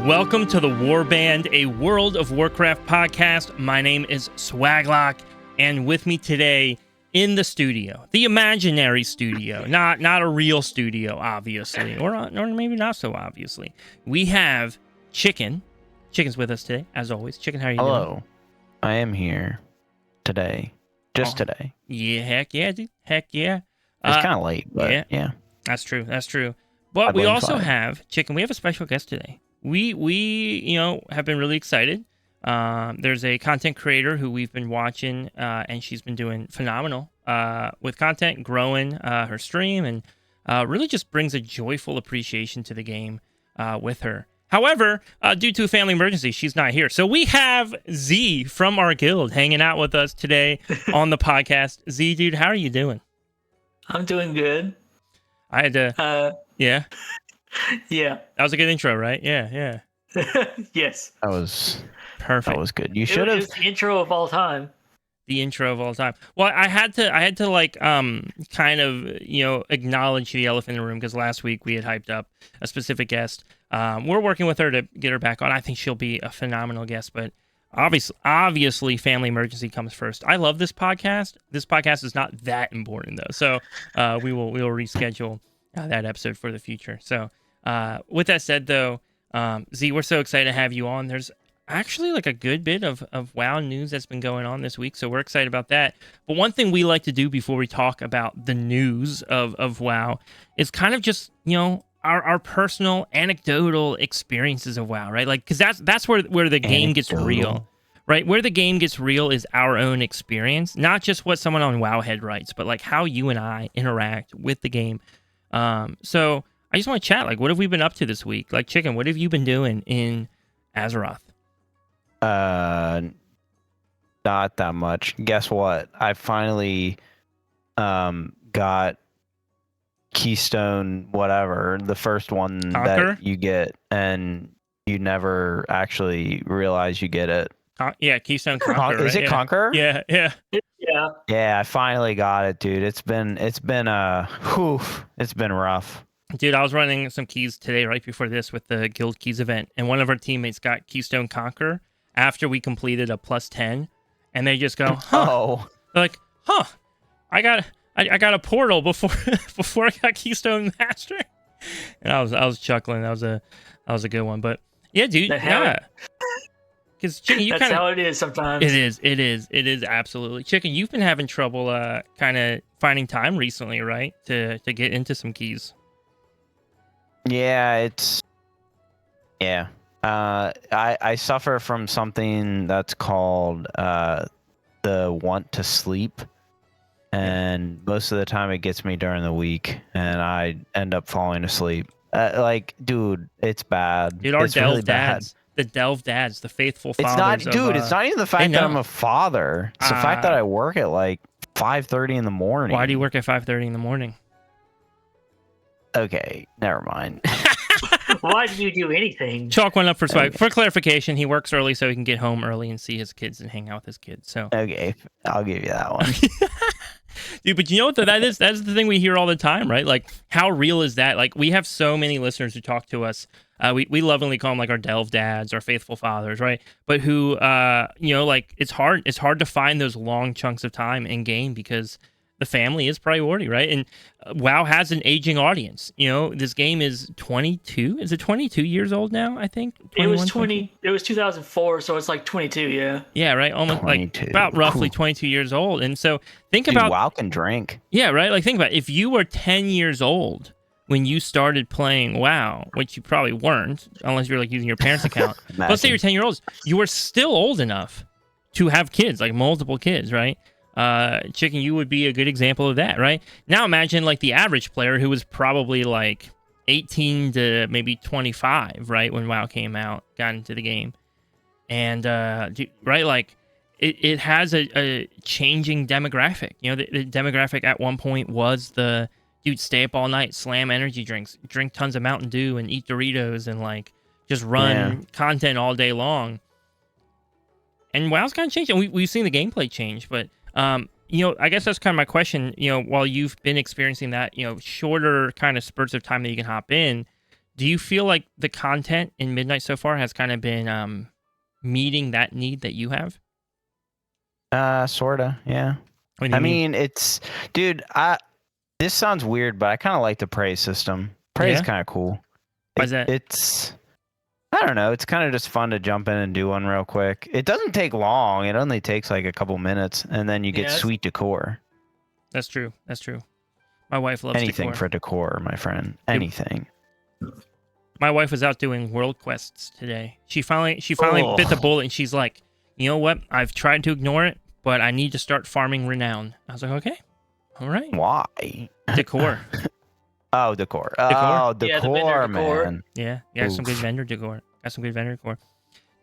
Welcome to the Warband, a World of Warcraft podcast. My name is Swaglock, and with me today in the studio, the imaginary studio, not a real studio, obviously, or maybe not so obviously, we have Chicken. Chicken's with us today, as always. Chicken, how are you doing? Hello. I am here today. Just today. Yeah, heck yeah, dude. Heck yeah. It's kind of late, but yeah. That's true. But we also have, Chicken, we have a special guest today. We have been really excited. There's a content creator who we've been watching, and she's been doing phenomenal with content, growing her stream, and really just brings a joyful appreciation to the game with her. However, due to a family emergency, she's not here. So we have Z from our guild hanging out with us today on the podcast. Z, dude, how are you doing? I'm doing good. I had to... Yeah? Yeah. That was a good intro, right? Yeah. Yes. That was perfect. That was good. You should have. It was the intro of all time. The intro of all time. Well, I had to like kind of acknowledge the elephant in the room because last week we had hyped up a specific guest. We're working with her to get her back on. I think she'll be a phenomenal guest, but obviously family emergency comes first. I love this podcast. This podcast is not that important though, so we will reschedule that episode for the future. So with that said though, Z, we're so excited to have you on. There's actually like a good bit of WoW news that's been going on this week, so we're excited about that. But one thing we like to do before we talk about the news of WoW is kind of just, our personal anecdotal experiences of WoW, right? Like, because that's where the game gets real, right? Where the game gets real is our own experience, not just what someone on WoWhead writes, but like how you and I interact with the game. So I just want to chat, like, what have we been up to this week? Like, Chicken, what have you been doing in Azeroth? Not that much. Guess what? I finally got Keystone whatever, the first one that you get, and you never actually realize you get it. Yeah, Keystone Conqueror. Is it Conqueror? Yeah. Yeah, I finally got it, dude. It's been rough. Dude, I was running some keys today right before this with the Guild Keys event, and one of our teammates got Keystone Conqueror after we completed a +10, and they just go, huh. Oh. They're like, I got a portal before I got Keystone Master. And I was chuckling. That was a good one. But yeah, dude, yeah. Because Chicken, that's how it is sometimes. It is absolutely. Chicken, you've been having trouble kind of finding time recently, right? To get into some keys. Yeah, I suffer from something that's called the want to sleep, and most of the time it gets me during the week, and I end up falling asleep. Dude, it's bad. Dude, our it's Delve really dads, bad. The Delve dads, the faithful fathers. It's not, dude. It's not even the fact that I'm a father. It's the fact that I work at like 5:30 in the morning. Why do you work at 5:30 in the morning? Okay, never mind. Why do you do anything? Chalk one up for Swag. Okay. For clarification, he works early so he can get home early and see his kids and hang out with his kids. So okay, I'll give you that one. Dude, but you know what that is? That's the thing we hear all the time, right? Like, how real is that? Like, we have so many listeners who talk to us. We lovingly call them like our Delve dads, our faithful fathers, right? But who, like it's hard to find those long chunks of time in game because the family is priority, right? And WoW has an aging audience. This game is 22. Is it 22 years old now? I think it was 20. It was 2004, so it's like 22. Yeah. Yeah, right. Almost 22. Like about roughly 22 years old. And so think about WoW can drink. Yeah, right. Like think about it. If you were 10 years old when you started playing WoW, which you probably weren't, unless you're like using your parents' account. Let's say you're 10 years old. You were still old enough to have kids, like multiple kids, right? Chicken, you would be a good example of that, right? Now imagine like the average player who was probably like 18 to maybe 25, right, when WoW came out, got into the game. And, right, like it has a changing demographic. The demographic at one point was the dude, stay up all night, slam energy drinks, drink tons of Mountain Dew and eat Doritos and like just run content all day long. And WoW's kind of changed. And we've seen the gameplay change, but I guess that's kind of my question. While you've been experiencing that, shorter kind of spurts of time that you can hop in, Do you feel like the content in Midnight so far has kind of been meeting that need that you have? Sorta, yeah. What do you I mean, dude, this sounds weird, but I kind of like the praise system. Praise is Yeah? kind of cool. Why is that? I don't know. It's kind of just fun to jump in and do one real quick. It doesn't take long. It only takes like a couple minutes, and then you get sweet decor. That's true. That's true. My wife loves Anything decor. for decor, my friend. Anything. My wife was out doing world quests today. She finally bit the bullet, and she's like, you know what? I've tried to ignore it, but I need to start farming renown. I was like, okay, all right. Why? Decor. Oh, decor. Oh, Yeah, the vendor decor, decor. man. Yeah, some good vendor decor. Got some good vendor decor.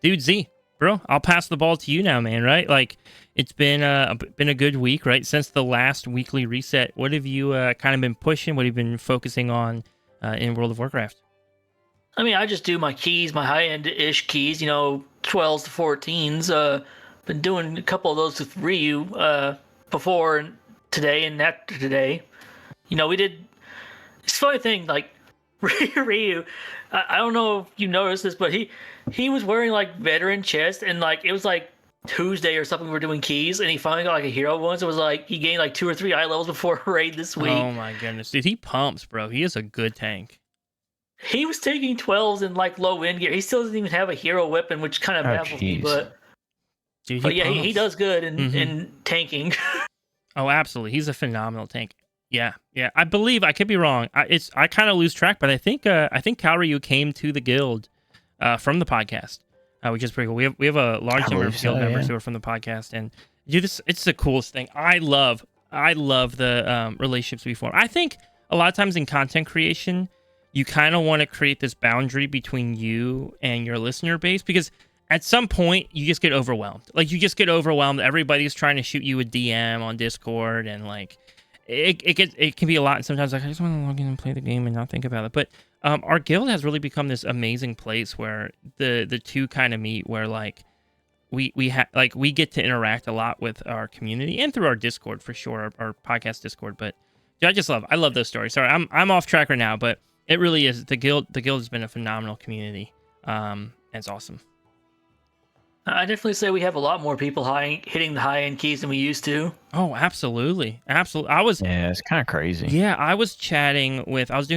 Dude, Z, bro, I'll pass the ball to you now, man. Right? Like, it's been a good week, right? Since the last weekly reset. What have you kind of been pushing? What have you been focusing on in World of Warcraft? I mean, I just do my keys, my high-end-ish keys, 12s to 14s. Been doing a couple of those with Ryu before and today and after today. We did... It's a funny thing, like, Ryu, I don't know if you noticed this, but he was wearing, like, veteran chest, and, like, it was, like, Tuesday or something we were doing keys, and he finally got, like, a hero one, so it was, like, he gained, like, 2 or 3 eye levels before raid this week. Oh, my goodness. Dude, he pumps, bro. He is a good tank. He was taking 12s in like low end gear. He still doesn't even have a hero weapon, which kind of baffles me. But dude, yeah, he does good in tanking. Oh, absolutely. He's a phenomenal tank. Yeah. I believe, I could be wrong. I kind of lose track, but I think Kalryu came to the guild from the podcast, which is pretty cool. We have a large number of guild members who are from the podcast, and dude, it's the coolest thing. I love the relationships we form. I think a lot of times in content creation, you kind of want to create this boundary between you and your listener base, because at some point you just get overwhelmed. Like, you just get overwhelmed. Everybody's trying to shoot you a DM on Discord, and like it can be a lot. And sometimes, like, I just want to log in and play the game and not think about it. But our guild has really become this amazing place where the two kind of meet, where like we get to interact a lot with our community and through our Discord for sure, our podcast Discord. But dude, I love those stories. Sorry, I'm off track right now, but it really is. The guild has been a phenomenal community. And it's awesome. I definitely say we have a lot more people hitting the high-end keys than we used to. Oh, absolutely. Yeah, it's kind of crazy. Yeah, I was doing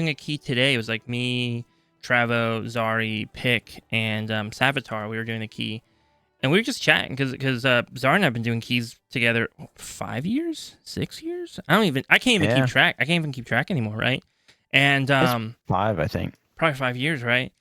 a key today. It was like me, Travo, Zari, Pick, and Savitar. We were doing a key. And we were just chatting because Zari and I have been doing keys together 5 years? 6 years? I can't even keep track. I can't even keep track anymore, right? And it's 5, I think. Probably 5 years, right?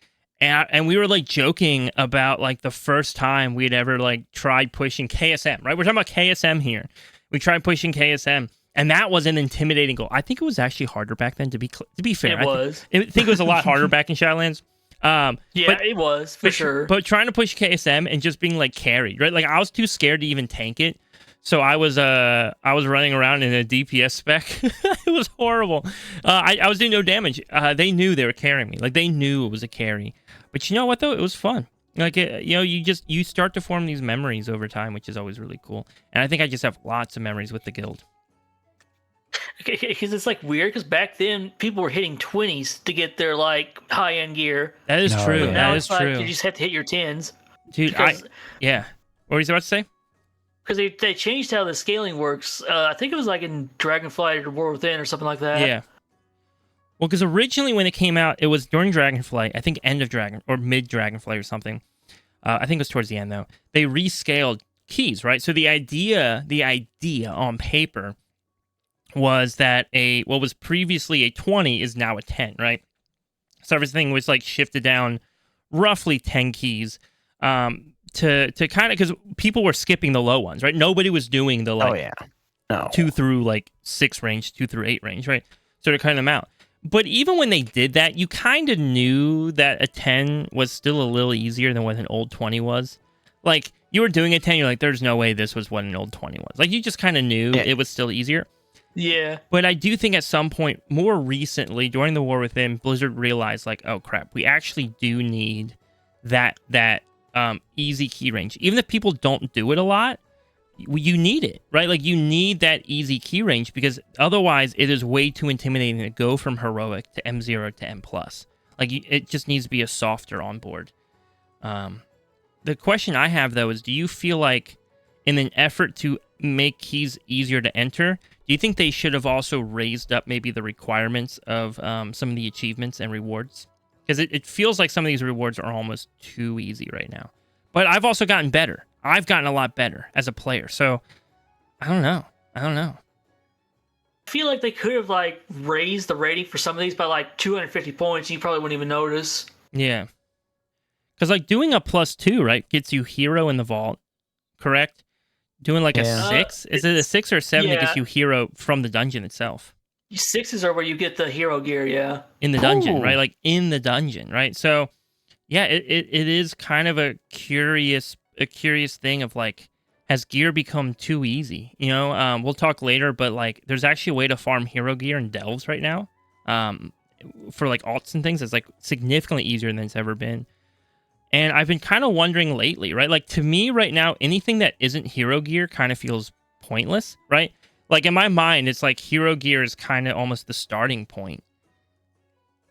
And we were like joking about like the first time we'd ever like tried pushing KSM, right? We're talking about KSM here. We tried pushing KSM, and that was an intimidating goal. I think it was actually harder back then. To be fair, I think it was a lot harder back in Shadowlands. It was for sure. But trying to push KSM and just being like carried, right? Like, I was too scared to even tank it. So I was running around in a DPS spec. It was horrible. I was doing no damage. They knew they were carrying me. Like, they knew it was a carry. But you know what though? It was fun. Like, you start to form these memories over time, which is always really cool. And I think I just have lots of memories with the guild. Because it's like weird. Because back then people were hitting 20s to get their like high end gear. That is true. But now that it's is like true. you just have to hit your 10s. Dude, yeah. What were you about to say? Because they changed how the scaling works. I think it was like in Dragonflight or War Within or something like that. Yeah. Well, because originally when it came out, it was during Dragonflight. I think end of Dragon or mid Dragonflight or something. I think it was towards the end though. They rescaled keys, right? So the idea on paper was that what was previously a 20 is now a 10, right? So everything was like shifted down roughly 10 keys. To kind of, because people were skipping the low ones, right? Nobody was doing the 2 through like 6 range, 2 through 8 range, right? So they're cutting them out. But even when they did that, you kind of knew that a 10 was still a little easier than what an old 20 was. Like, you were doing a 10, you're like, there's no way this was what an old 20 was. Like, you just kind of knew it was still easier. Yeah. But I do think at some point, more recently, during the War Within, Blizzard realized, like, oh crap, we actually do need that easy key range. Even if people don't do it a lot, you need it, right? Like, you need that easy key range, because otherwise it is way too intimidating to go from heroic to M0 to M+. Like it just needs to be a softer onboard. The question I have though is, do you feel like in an effort to make keys easier to enter, do you think they should have also raised up maybe the requirements of some of the achievements and rewards? Because it feels like some of these rewards are almost too easy right now. But I've also gotten better. I've gotten a lot better as a player. So I don't know. I feel like they could have like raised the rating for some of these by like 250 points. You probably wouldn't even notice. Yeah. Because like doing a +2, right, gets you hero in the vault, correct? Doing like a 6? Is it a 6 or a 7 that gets you hero from the dungeon itself? 6s are where you get the hero gear, yeah. In the dungeon, right? Like in the dungeon, right? So yeah, it is kind of a curious thing of like, has gear become too easy? You know, we'll talk later, but like there's actually a way to farm hero gear in delves right now. For like alts and things, it's like significantly easier than it's ever been. And I've been kind of wondering lately, right? Like to me right now, anything that isn't hero gear kind of feels pointless, right? Like in my mind, it's like hero gear is kind of almost the starting point.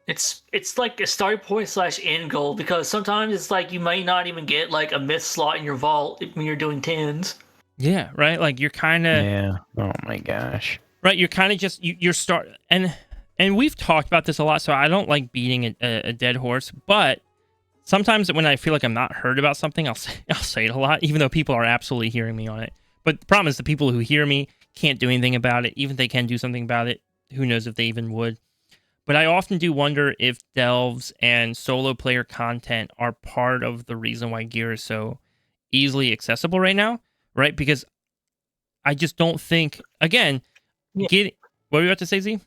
It's like a starting point / end goal, because sometimes it's like you might not even get like a myth slot in your vault when you're doing 10s. Yeah, right? Like you're kind of... Yeah. Oh my gosh. Right, you're kind of just... You're start... And we've talked about this a lot, so I don't like beating a dead horse, but sometimes when I feel like I'm not heard about something, I'll say it a lot, even though people are absolutely hearing me on it. But the problem is the people who hear me can't do anything about it. Even if they can do something about it, who knows if they even would. But I often do wonder if delves and solo player content are part of the reason why gear is so easily accessible right now, right? Because I just don't think, again, what were you about to say, Z?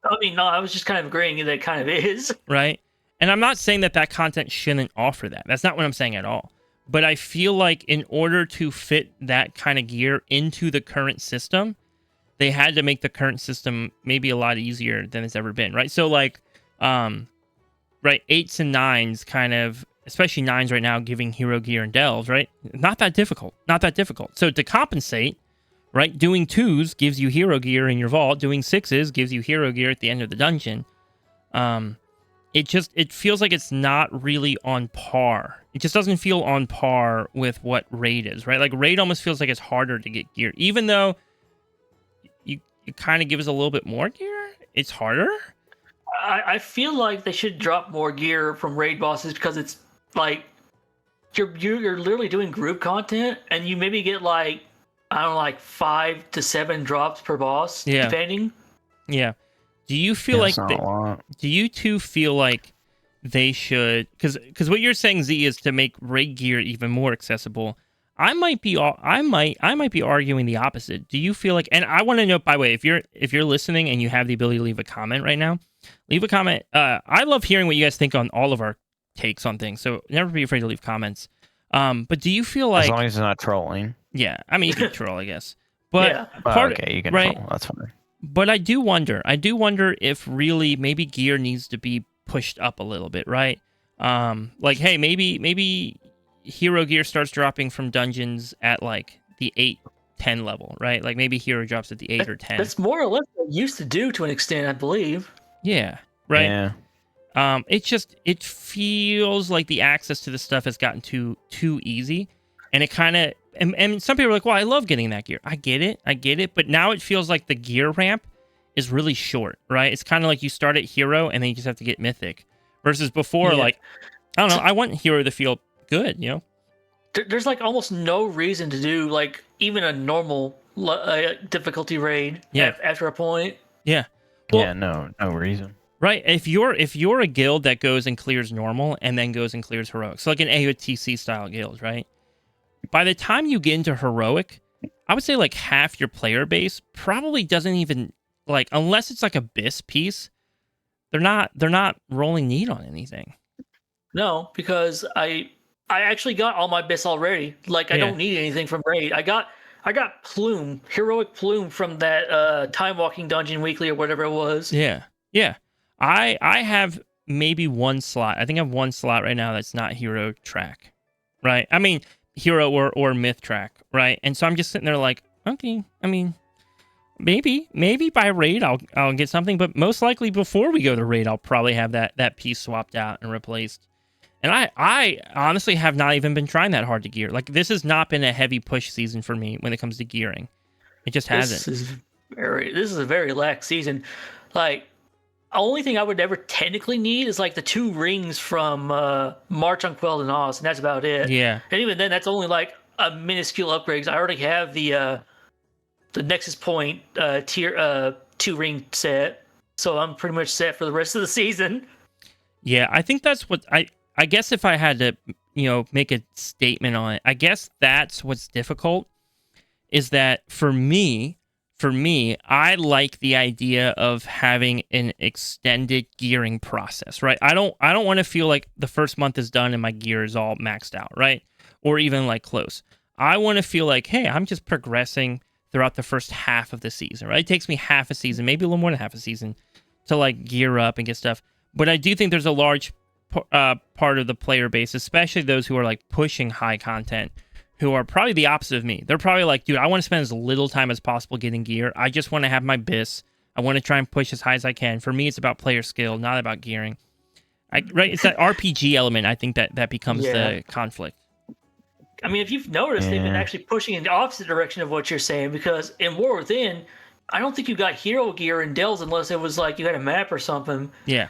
I mean, no, I was just kind of agreeing that it kind of is. Right? And I'm not saying that content shouldn't offer that. That's not what I'm saying at all. But I feel like in order to fit that kind of gear into the current system, they had to make the current system maybe a lot easier than it's ever been, right? So like, right, 8s and 9s kind of, especially 9s right now, giving hero gear and delves, right? Not that difficult. So to compensate, right, doing 2s gives you hero gear in your vault. Doing 6s gives you hero gear at the end of the dungeon. It feels like it's not really on par. It just doesn't feel on par with what raid is, right? Like raid almost feels like it's harder to get gear, even though it kind of gives a little bit more gear. It's harder. I feel like they should drop more gear from raid bosses, because it's like you're literally doing group content, and you maybe get like, I don't know, like 5 to 7 drops per boss, depending. Yeah. Do you feel do you two feel like they should? Because what you're saying, Z, is to make raid gear even more accessible. I might be arguing the opposite. Do you feel like? And I want to know, by the way, if you're listening and you have the ability to leave a comment right now, leave a comment. I love hearing what you guys think on all of our takes on things. So never be afraid to leave comments. But do you feel like, as long as it's not trolling? Yeah, I mean you can troll, I guess. But you can troll. That's fine. But I do wonder if really maybe gear needs to be pushed up a little bit, right? Like, hey, maybe hero gear starts dropping from dungeons at like the 8-10 level, right? Like maybe hero drops at the 8 or 10. That's more or less what it used to do to an extent, I believe. Yeah, right. Yeah. It feels like the access to the stuff has gotten too easy, and it kind of, and some people are like, well, I love getting that gear. I get it, but now it feels like the gear ramp is really short, right? It's kind of like you start at hero and then you just have to get mythic, versus before, like, I don't know, I want hero to feel good, you know? There's like almost no reason to do like even a normal difficulty raid after a point. Yeah. Well, no reason. Right. If you're a guild that goes and clears normal and then goes and clears heroic, so like an AOTC style guild, right? By the time you get into heroic, I would say like half your player base probably doesn't even, like, unless it's like a BIS piece, they're not rolling need on anything. No, because I actually got all my BIS already. Like I don't need anything from raid. I got plume, heroic plume from that time walking dungeon weekly or whatever it was. Yeah. I have maybe one slot. I think I have one slot right now that's not hero track. Right? I mean, hero or myth track, right? And so I'm just sitting there like, okay, I mean, Maybe by raid I'll get something, but most likely before we go to raid I'll probably have that piece swapped out and replaced. And I honestly have not even been trying that hard to gear. Like, this has not been a heavy push season for me when it comes to gearing. It just hasn't. This is a very lax season. Like, only thing I would ever technically need is like the 2 rings from March on Quelled and Oz, and that's about it. Yeah. And even then, that's only like a minuscule upgrade. I already have the Nexus Point tier 2 ring set, so I'm pretty much set for the rest of the season. Yeah, I think that's what I guess if I had to, make a statement on it, I guess that's what's difficult is that for me, I like the idea of having an extended gearing process, right? I don't want to feel like the first month is done and my gear is all maxed out, right? Or even like close. I want to feel like, hey, I'm just progressing throughout the first half of the season, right? It takes me half a season, maybe a little more than half a season to like gear up and get stuff. But I do think there's a large part of the player base, especially those who are like pushing high content, who are probably the opposite of me. They're probably like, dude, I want to spend as little time as possible getting gear. I just want to have my BIS. I want to try and push as high as I can. For me, it's about player skill, not about gearing. Right? It's that RPG element, I think, that becomes the conflict. I mean, if you've noticed, they've been actually pushing in the opposite direction of what you're saying, because in War Within, I don't think you got hero gear in Dells unless it was like you had a map or something. Yeah.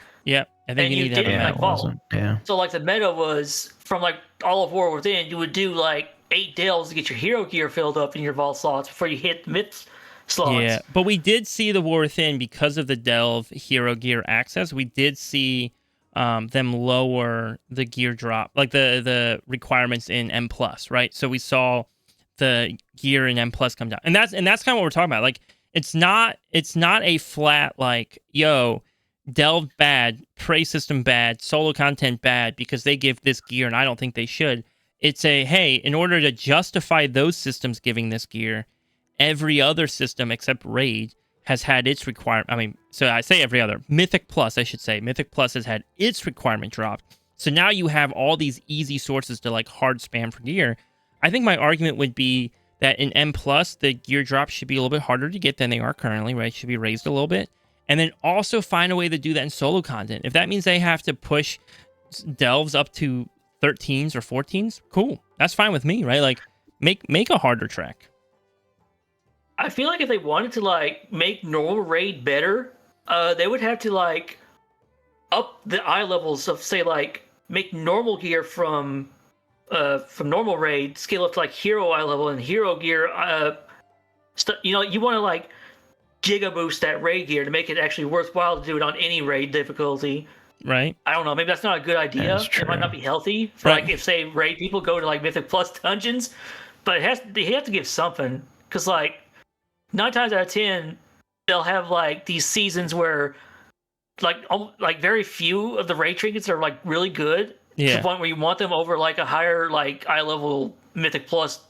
I think you need to have a map. Like, so like the meta was from like all of War Within, you would do like 8 Dells to get your hero gear filled up in your vault slots before you hit myth slots. Yeah, but we did see the War Within, because of the Delve hero gear access, we did see them lower the gear drop, like the requirements in M+, right? So we saw the gear in M+ come down. And that's kind of what we're talking about. Like, it's not a flat like, yo, Delve bad, Prey system bad, solo content bad because they give this gear and I don't think they should. It's a, hey, in order to justify those systems giving this gear, every other system except Raid has had its requirement. I mean, so I say every other. Mythic Plus, I should say. Mythic Plus has had its requirement dropped. So now you have all these easy sources to like hard spam for gear. I think my argument would be that in M+, the gear drops should be a little bit harder to get than they are currently, right? It should be raised a little bit. And then also find a way to do that in solo content. If that means they have to push delves up to 13s or 14s, cool. That's fine with me, right? Like, make a harder track. I feel like if they wanted to like make normal raid better, they would have to like up the eye levels of, say, like make normal gear from normal raid scale up to like hero eye level, and hero gear you want to like giga boost that raid gear to make it actually worthwhile to do it on any raid difficulty. Right. I don't know. Maybe that's not a good idea. It might not be healthy for like if say raid people go to like Mythic Plus dungeons, but they have to give something, because like 9 times out of 10 they'll have like these seasons where like very few of the raid trinkets are like really good to the point where you want them over like a higher like eye level Mythic Plus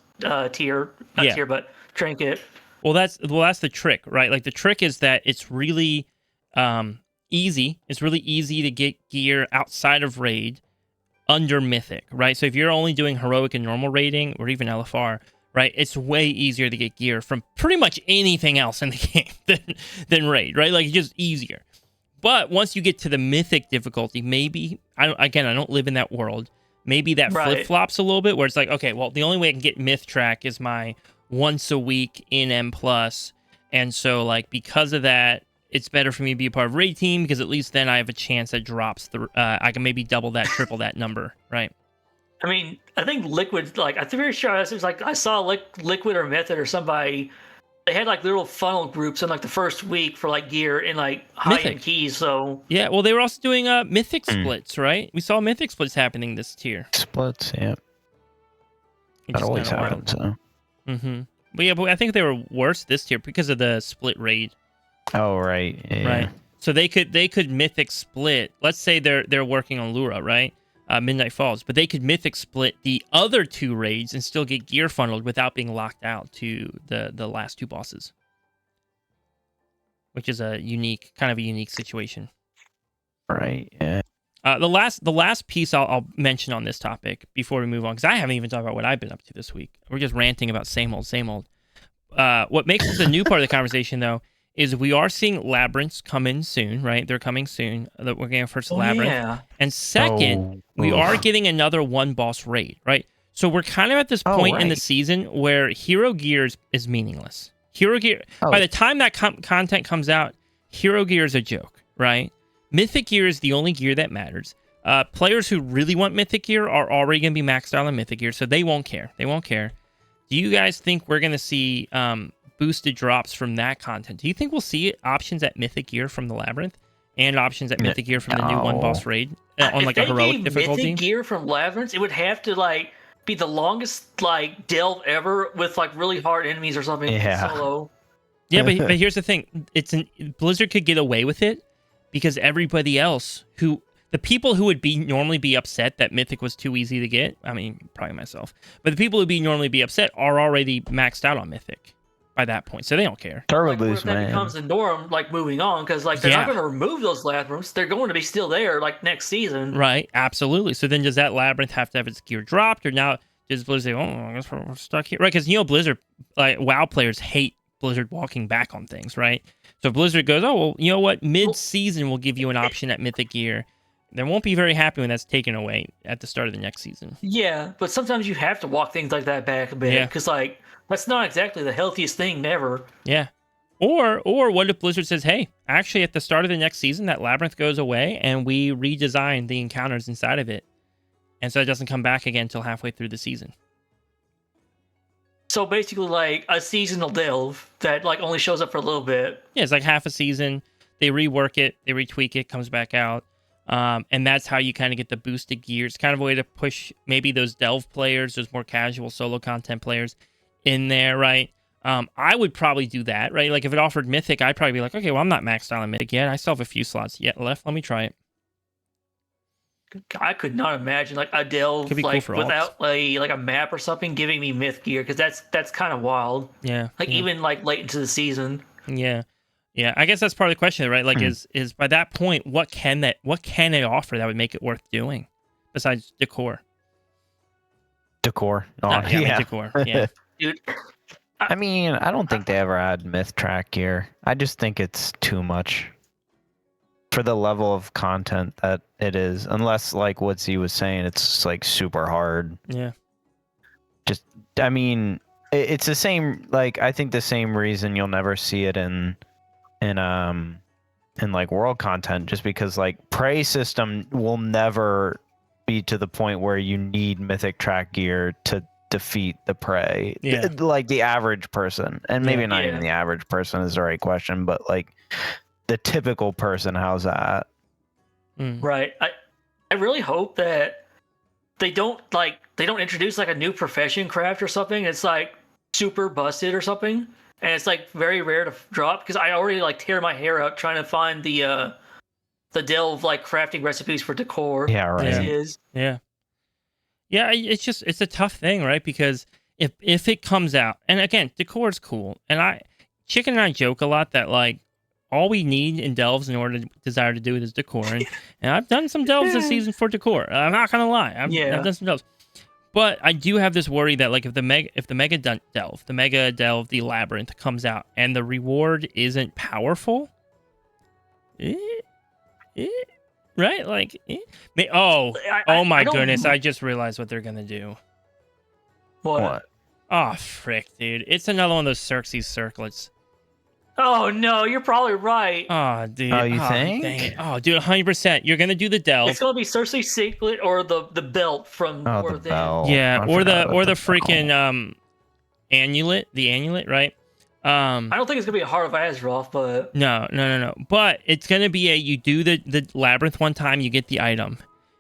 tier, but trinket. Well, that's the trick, right? Like, the trick is that it's really easy. It's really easy to get gear outside of raid under Mythic, right? So if you're only doing heroic and normal raiding, or even LFR, right, it's way easier to get gear from pretty much anything else in the game than raid, right? Like, it's just easier. But once you get to the Mythic difficulty, maybe I don't live in that world. Maybe that flip flops a little bit, where it's like, okay, well, the only way I can get Myth Track is my once a week in M+, and so like because of that, it's better for me to be a part of raid team, because at least then I have a chance that drops I can maybe double that, triple that number, right? I mean, I think Liquid, like, I'm very sure it was like I saw Liquid or Method or somebody, they had like little funnel groups in like the first week for like gear and like high-end keys. So yeah, well, they were also doing Mythic splits, right? We saw Mythic splits happening this tier. Splits, yeah. That always happens, so. Mm-hmm. But I think they were worse this tier because of the split raid. Oh, right. Yeah. Right. So they could Mythic split. Let's say they're working on Lura, right? Midnight Falls, but they could Mythic split the other 2 raids and still get gear funneled without being locked out to the last 2 bosses, which is a unique situation. Right. Yeah. The last piece I'll mention on this topic before we move on, because I haven't even talked about what I've been up to this week. We're just ranting about same old. what makes this a new part of the conversation, though, is we are seeing Labyrinths come in soon, right? They're coming soon. We're getting first Labyrinth. Yeah. And second, we are getting another one boss raid, right? So we're kind of at this point in the season where Hero Gear is meaningless. Hero Gear, by the time that content comes out, Hero Gear is a joke, right? Mythic Gear is the only gear that matters. Players who really want Mythic Gear are already going to be maxed out on Mythic Gear, so they won't care. They won't care. Do you guys think we're going to see boosted drops from that content? Do you think we'll see options at Mythic Gear from the Labyrinth and options at Mythic Gear from the new one boss raid on like a heroic difficulty? Mythic Gear from Labyrinths, it would have to like be the longest like delve ever with like really hard enemies or something. Yeah. Solo. Yeah, but here's the thing: Blizzard could get away with it because everybody else the people who would normally be upset that Mythic was too easy to get, I mean, probably myself, but the people who normally be upset are already maxed out on Mythic by that point, so they don't care. Turbo Like, boost, that man. becomes the norm, like moving on, because like they're not going to remove those labyrinths. They're going to be still there, like next season. Right, absolutely. So then, does that labyrinth have to have its gear dropped, or now does Blizzard say, "Oh, I guess we're stuck here"? Right, because Blizzard, like WoW players hate Blizzard walking back on things, right? So if Blizzard goes, "Oh, well, you know what? Mid-season, we'll give you an option at Mythic Gear." They won't be very happy when that's taken away at the start of the next season. Yeah, but sometimes you have to walk things like that back a bit, because like that's not exactly the healthiest thing ever. Yeah. Or what if Blizzard says, "Hey, actually, at the start of the next season, that labyrinth goes away, and we redesign the encounters inside of it, and so it doesn't come back again until halfway through the season." So basically, like a seasonal delve that like only shows up for a little bit. Yeah, it's like half a season. They rework it, they retweak it, comes back out. And that's how you kind of get the boosted gear. It's kind of a way to push maybe those delve players, those more casual solo content players in there, right? I would probably do that, right? Like if it offered Mythic, I'd probably be like, okay, well, I'm not maxed out on Mythic yet. I still have a few slots yet left. Let me try it. I could not imagine like a delve like cool without like a map or something giving me myth gear, because that's kind of wild. Yeah. Like even like late into the season. Yeah. Yeah, I guess that's part of the question, right? Like, is by that point, what can it offer that would make it worth doing, besides decor? Decor. Decor. Yeah, dude. I mean, I don't think they ever had myth track gear. I just think it's too much for the level of content that it is. Unless, like what Z was saying, it's like super hard. Yeah. Just, I mean, it's the same. Like, I think the same reason you'll never see it in like world content, just because like prey system will never be to the point where you need mythic track gear to defeat the prey. Like the average person, and maybe not even the average person is the right question, but like the typical person, how's that? Right. I really hope that they don't introduce like a new profession craft or something. It's like super busted or something. And it's like very rare to drop, because I already like tear my hair out trying to find the delve like crafting recipes for decor. Yeah, right. Yeah. It's a tough thing, right? Because if it comes out, and again, decor is cool, and Chicken and I joke a lot that like all we need in delves in order to desire to do it is decor, and I've done some delves this season for decor. I'm not gonna lie, I've done some delves. But I do have this worry that like if the mega delve, the labyrinth comes out and the reward isn't powerful, right? Like, oh my goodness! I just realized what they're gonna do. What? Oh frick, dude! It's another one of those Xerxes circlets. Oh no, you're probably right. Oh, dude. Oh, you think? Dang it. Oh, dude, 100%. You're gonna do the delve. It's gonna be Cersei Secret or the belt from the belt. Yeah, or the freaking amulet, right? I don't think it's gonna be a Heart of Azeroth, but no. But it's gonna be you do the labyrinth one time, you get the item.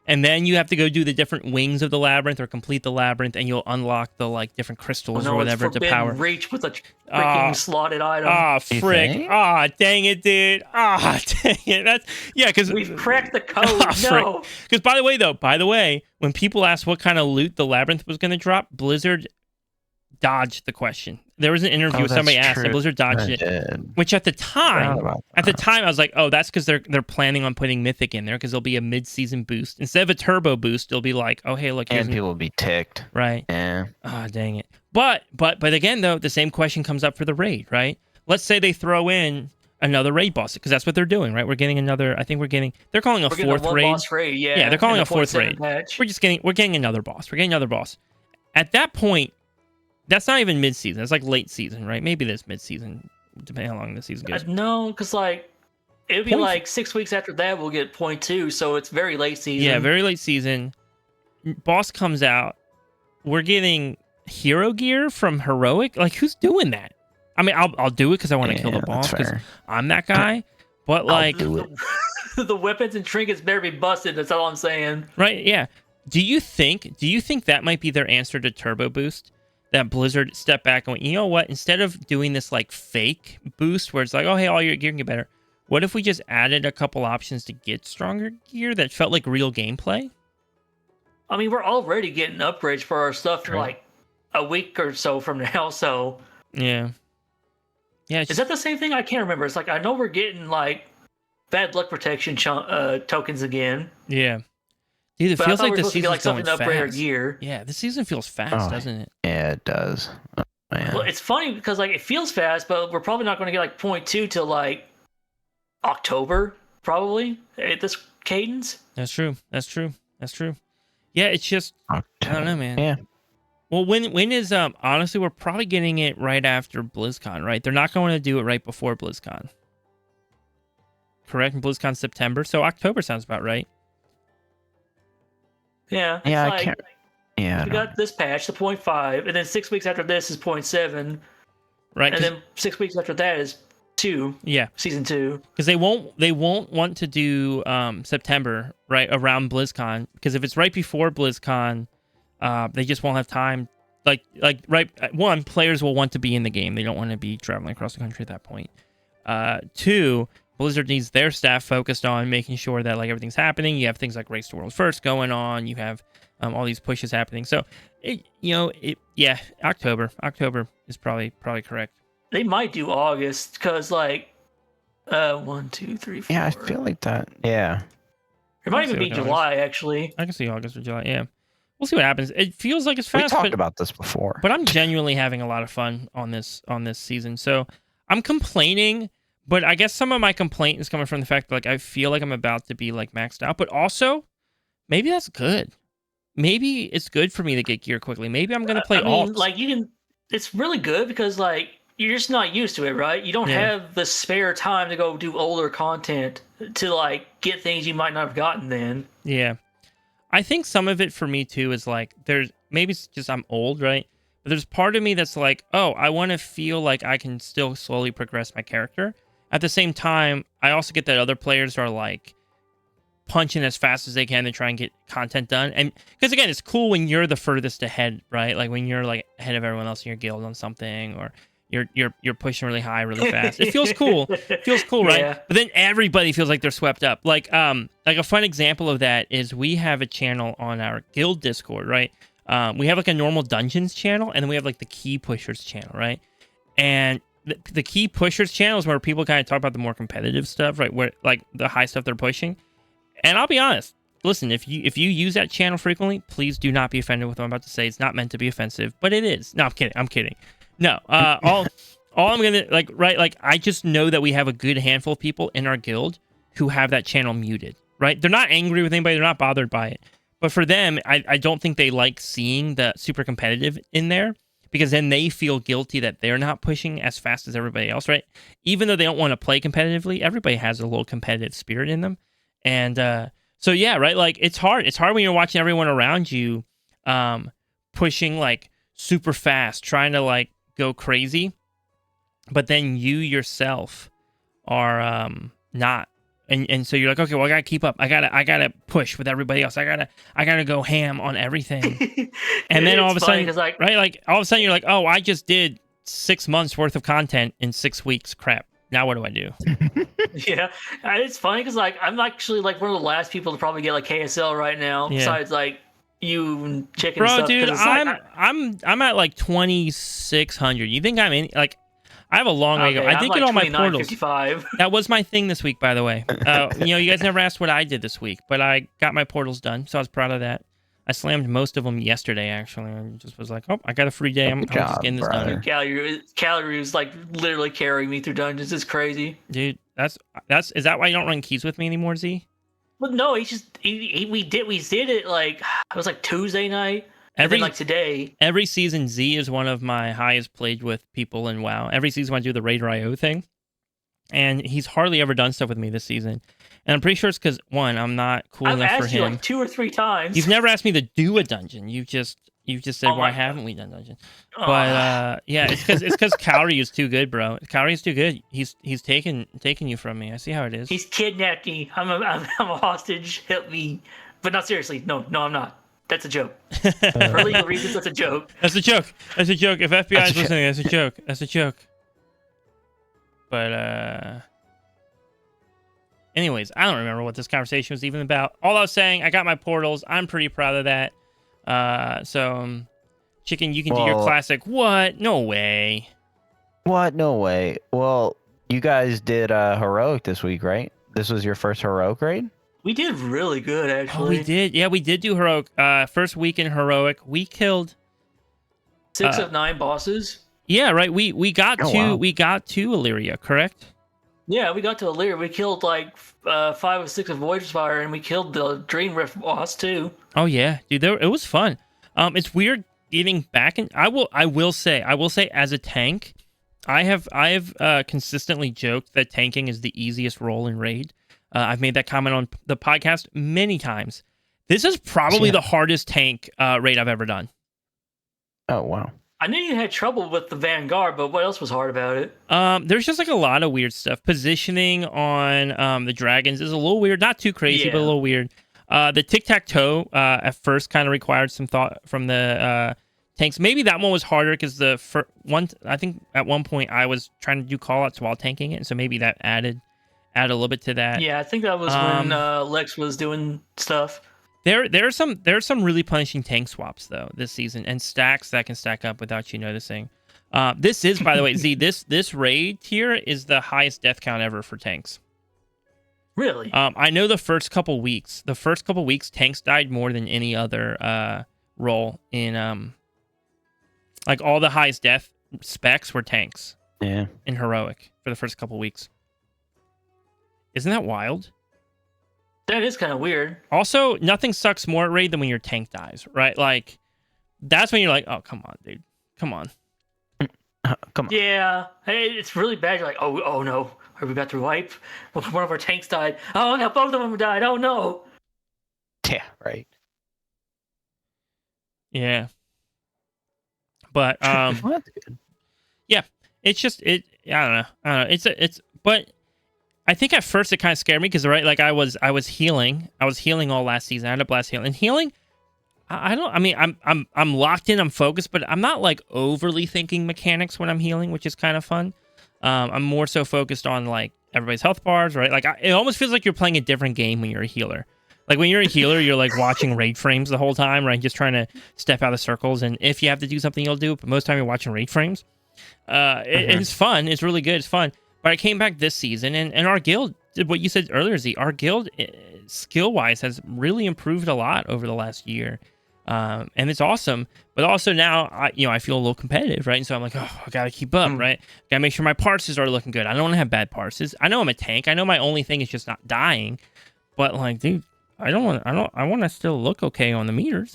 And then you have to go do the different wings of the labyrinth or complete the labyrinth, and you'll unlock the like different crystals or whatever to power. Reach with a freaking slotted item. Ah, frick! Ah, dang it, dude! Ah, dang it! Because we've cracked the code. No. Because by the way, when people asked what kind of loot the labyrinth was going to drop, Blizzard dodged the question. there was an interview with somebody asked, and Blizzard dodged it. Which at the time, I was like, oh, that's because they're planning on putting Mythic in there because there'll be a mid-season boost instead of a turbo boost. It'll be like, oh, hey, look, and people will be ticked, right? Yeah. Oh, dang it. But again, though, the same question comes up for the raid, right? Let's say they throw in another raid boss because that's what they're doing, right? We're getting another. I think they're calling a fourth raid. Boss raid. Yeah, they're calling a fourth raid. Patch. We're getting another boss. We're getting another boss. At that point, that's not even mid-season. It's like late season, right? Maybe this mid-season, depending how long the season goes. No, because like it would be like 6 weeks after that we'll get 0.2, so it's very late season. Yeah, very late season. Boss comes out. We're getting hero gear from Heroic. Like, who's doing that? I mean, I'll do it because I want to kill the boss because I'm that guy. But like, do it. The weapons and trinkets better be busted. That's all I'm saying. Right? Yeah. Do you think that might be their answer to Turbo Boost? That Blizzard stepped back and went, you know what? Instead of doing this like fake boost where it's like, oh hey, all your gear can get better. What if we just added a couple options to get stronger gear that felt like real gameplay? I mean, we're already getting upgrades for our stuff for like a week or so from now. So yeah. Is that the same thing? I can't remember. It's like I know we're getting like bad luck protection tokens again. Yeah. Dude, it feels like the season's like going fast. Upgrade our gear. Yeah, this season feels fast, doesn't it? Yeah, it does. Oh, man. Well, it's funny because like it feels fast, but we're probably not going to get like 0.2 till like October, probably at this cadence. That's true. Yeah, it's just I don't know, man. Yeah. Well, when is honestly we're probably getting it right after BlizzCon, right? They're not going to do it right before BlizzCon. Correct? BlizzCon September, so October sounds about right. Yeah. Yeah, like, I can't. Yeah. We got this patch, the 0.5, and then 6 weeks after this is 0.7. Right. And then 6 weeks after that is 2. Yeah. Season 2. Because they won't want to do September right around BlizzCon, because if it's right before BlizzCon, they just won't have time. Like right, one, players will want to be in the game. They don't want to be traveling across the country at that point. 2, Blizzard needs their staff focused on making sure that like everything's happening. You have things like Race to World First going on. You have all these pushes happening. So October is probably correct. They might do August because like 1, 2, 3, 4. Yeah, I feel like that. Yeah. It might even be July actually. I can see August or July. Yeah. We'll see what happens. It feels like it's fast. We talked about this before. But I'm genuinely having a lot of fun on this season. So I'm complaining, but I guess some of my complaint is coming from the fact that like I feel like I'm about to be like maxed out. But also, maybe that's good. Maybe it's good for me to get gear quickly. Maybe I'm gonna play alts. Like you can. It's really good because like you're just not used to it, right? You don't have the spare time to go do older content to like get things you might not have gotten then. Yeah. I think some of it for me too is like maybe it's just I'm old, right? But there's part of me that's like, oh, I want to feel like I can still slowly progress my character. At the same time, I also get that other players are like punching as fast as they can to try and get content done. And because again, it's cool when you're the furthest ahead, right? Like when you're like ahead of everyone else in your guild on something, or you're pushing really high, really fast. It feels cool. It feels cool, right? Yeah. But then everybody feels like they're swept up. Like a fun example of that is we have a channel on our guild Discord, right? We have like a normal dungeons channel, and then we have like the key pushers channel, right? And the key pushers channel is where people kind of talk about the more competitive stuff, right? Where like the high stuff they're pushing. And I'll be honest, listen, if you use that channel frequently, please do not be offended with what I'm about to say. It's not meant to be offensive, but it is. No, I'm kidding. No, all I'm gonna I just know that we have a good handful of people in our guild who have that channel muted, right? They're not angry with anybody, they're not bothered by it. But for them, I don't think they like seeing the super competitive in there, because then they feel guilty that they're not pushing as fast as everybody else, right? Even though they don't want to play competitively, everybody has a little competitive spirit in them. And so yeah, right? Like it's hard. It's hard when you're watching everyone around you pushing like super fast, trying to like go crazy, but then you yourself are not. And so you're like, okay, well, I gotta keep up. I gotta push with everybody else. I gotta go ham on everything. And then all of a sudden, like, right? Like all of a sudden you're like, oh, I just did 6 months worth of content in 6 weeks. Crap. Now what do I do? Yeah, it's funny because like I'm actually like one of the last people to probably get like KSL right now. Yeah. Besides like you chicken Bro, stuff. dude, 'Cause it's like, I'm at like 2,600. You think I'm in like? I have a long way to go. okay, I did I'm get like all my portals. 29.55. That was my thing this week, by the way. You guys never asked what I did this week, but I got my portals done, so I was proud of that. I slammed most of them yesterday, actually. I just was like, oh, I got a free day. I'm Good just job, getting this brother. done. Calorie was like literally carrying me through dungeons. It's crazy. Dude, is that why you don't run keys with me anymore, Z? But no, we did it like it was like Tuesday night. And then like today. Every season, Z is one of my highest played with people in WoW. Every season I do the Raider IO thing. And he's hardly ever done stuff with me this season. And I'm pretty sure it's because, one, I'm not cool enough for him. I've asked you like 2 or 3 times. You've never asked me to do a dungeon. You've just said, why haven't we done dungeon? But yeah, it's because Calorie is too good, bro. Calorie is too good. He's taking you from me. I see how it is. He's kidnapped me. I'm a hostage. Help me. But not seriously. No, I'm not. That's a joke. For legal reasons, that's a joke. That's a joke. That's a joke. If FBI is listening, that's a joke. That's a joke. But anyways, I don't remember what this conversation was even about. All I was saying, I got my portals. I'm pretty proud of that. So, Chicken, you can do your classic. What? No way. What? No way. Well, you guys did heroic this week, right? This was your first heroic raid? We did really good, actually. Oh, we did. Yeah, we did do heroic. First week in heroic, we killed 6 of 9 bosses. Yeah, right. We got to Illyria, correct? Yeah, we got to Illyria. We killed like 5 or 6 of Void's Fire, and we killed the Dream Rift boss too. Oh yeah, dude, it was fun. It's weird getting back in. I will say as a tank, I have consistently joked that tanking is the easiest role in raid. I've made that comment on the podcast many times. This is probably the hardest tank raid I've ever done. Oh, wow. I knew you had trouble with the Vanguard, but what else was hard about it? There's just like a lot of weird stuff. Positioning on the dragons is a little weird. Not too crazy, but a little weird. The tic-tac-toe at first kind of required some thought from the tanks. Maybe that one was harder because I think at one point I was trying to do call-outs while tanking it, so maybe that added a little bit to that. Yeah, I think that was when Lex was doing stuff. There's some really punishing tank swaps though this season, and stacks that can stack up without you noticing. This is, by the way, Z, this raid tier is the highest death count ever for tanks. Really? I know the first couple weeks tanks died more than any other role in like all the highest death specs were tanks. Yeah. In heroic for the first couple weeks. Isn't that wild? That is kind of weird. Also, nothing sucks more at raid than when your tank dies, right? Like, that's when you're like, oh, come on, dude. Come on. Come on. Yeah. Hey, it's really bad. You're like, oh no. Are we about to wipe? One of our tanks died. Oh no, both of them died. Oh no. Yeah, right. Yeah. But, Well, that's good. Yeah. It's just, I don't know. But I think at first it kind of scared me because, right, like I was healing. I was healing all last season. I had a blast healing. And healing, I'm locked in, I'm focused, but I'm not like overly thinking mechanics when I'm healing, which is kind of fun. I'm more so focused on like everybody's health bars, right? Like it almost feels like you're playing a different game when you're a healer. Like when you're a healer, you're like watching raid frames the whole time, right? Just trying to step out of circles. And if you have to do something, you'll do it. But most of the time you're watching raid frames. It's fun. It's really good. It's fun. But I came back this season, and our guild did what you said earlier, Z. Our guild, skill-wise, has really improved a lot over the last year. And it's awesome. But also now, I feel a little competitive, right? And so I'm like, oh, I got to keep up, right? Got to make sure my parses are looking good. I don't want to have bad parses. I know I'm a tank. I know my only thing is just not dying. But, like, dude, I want to still look okay on the meters,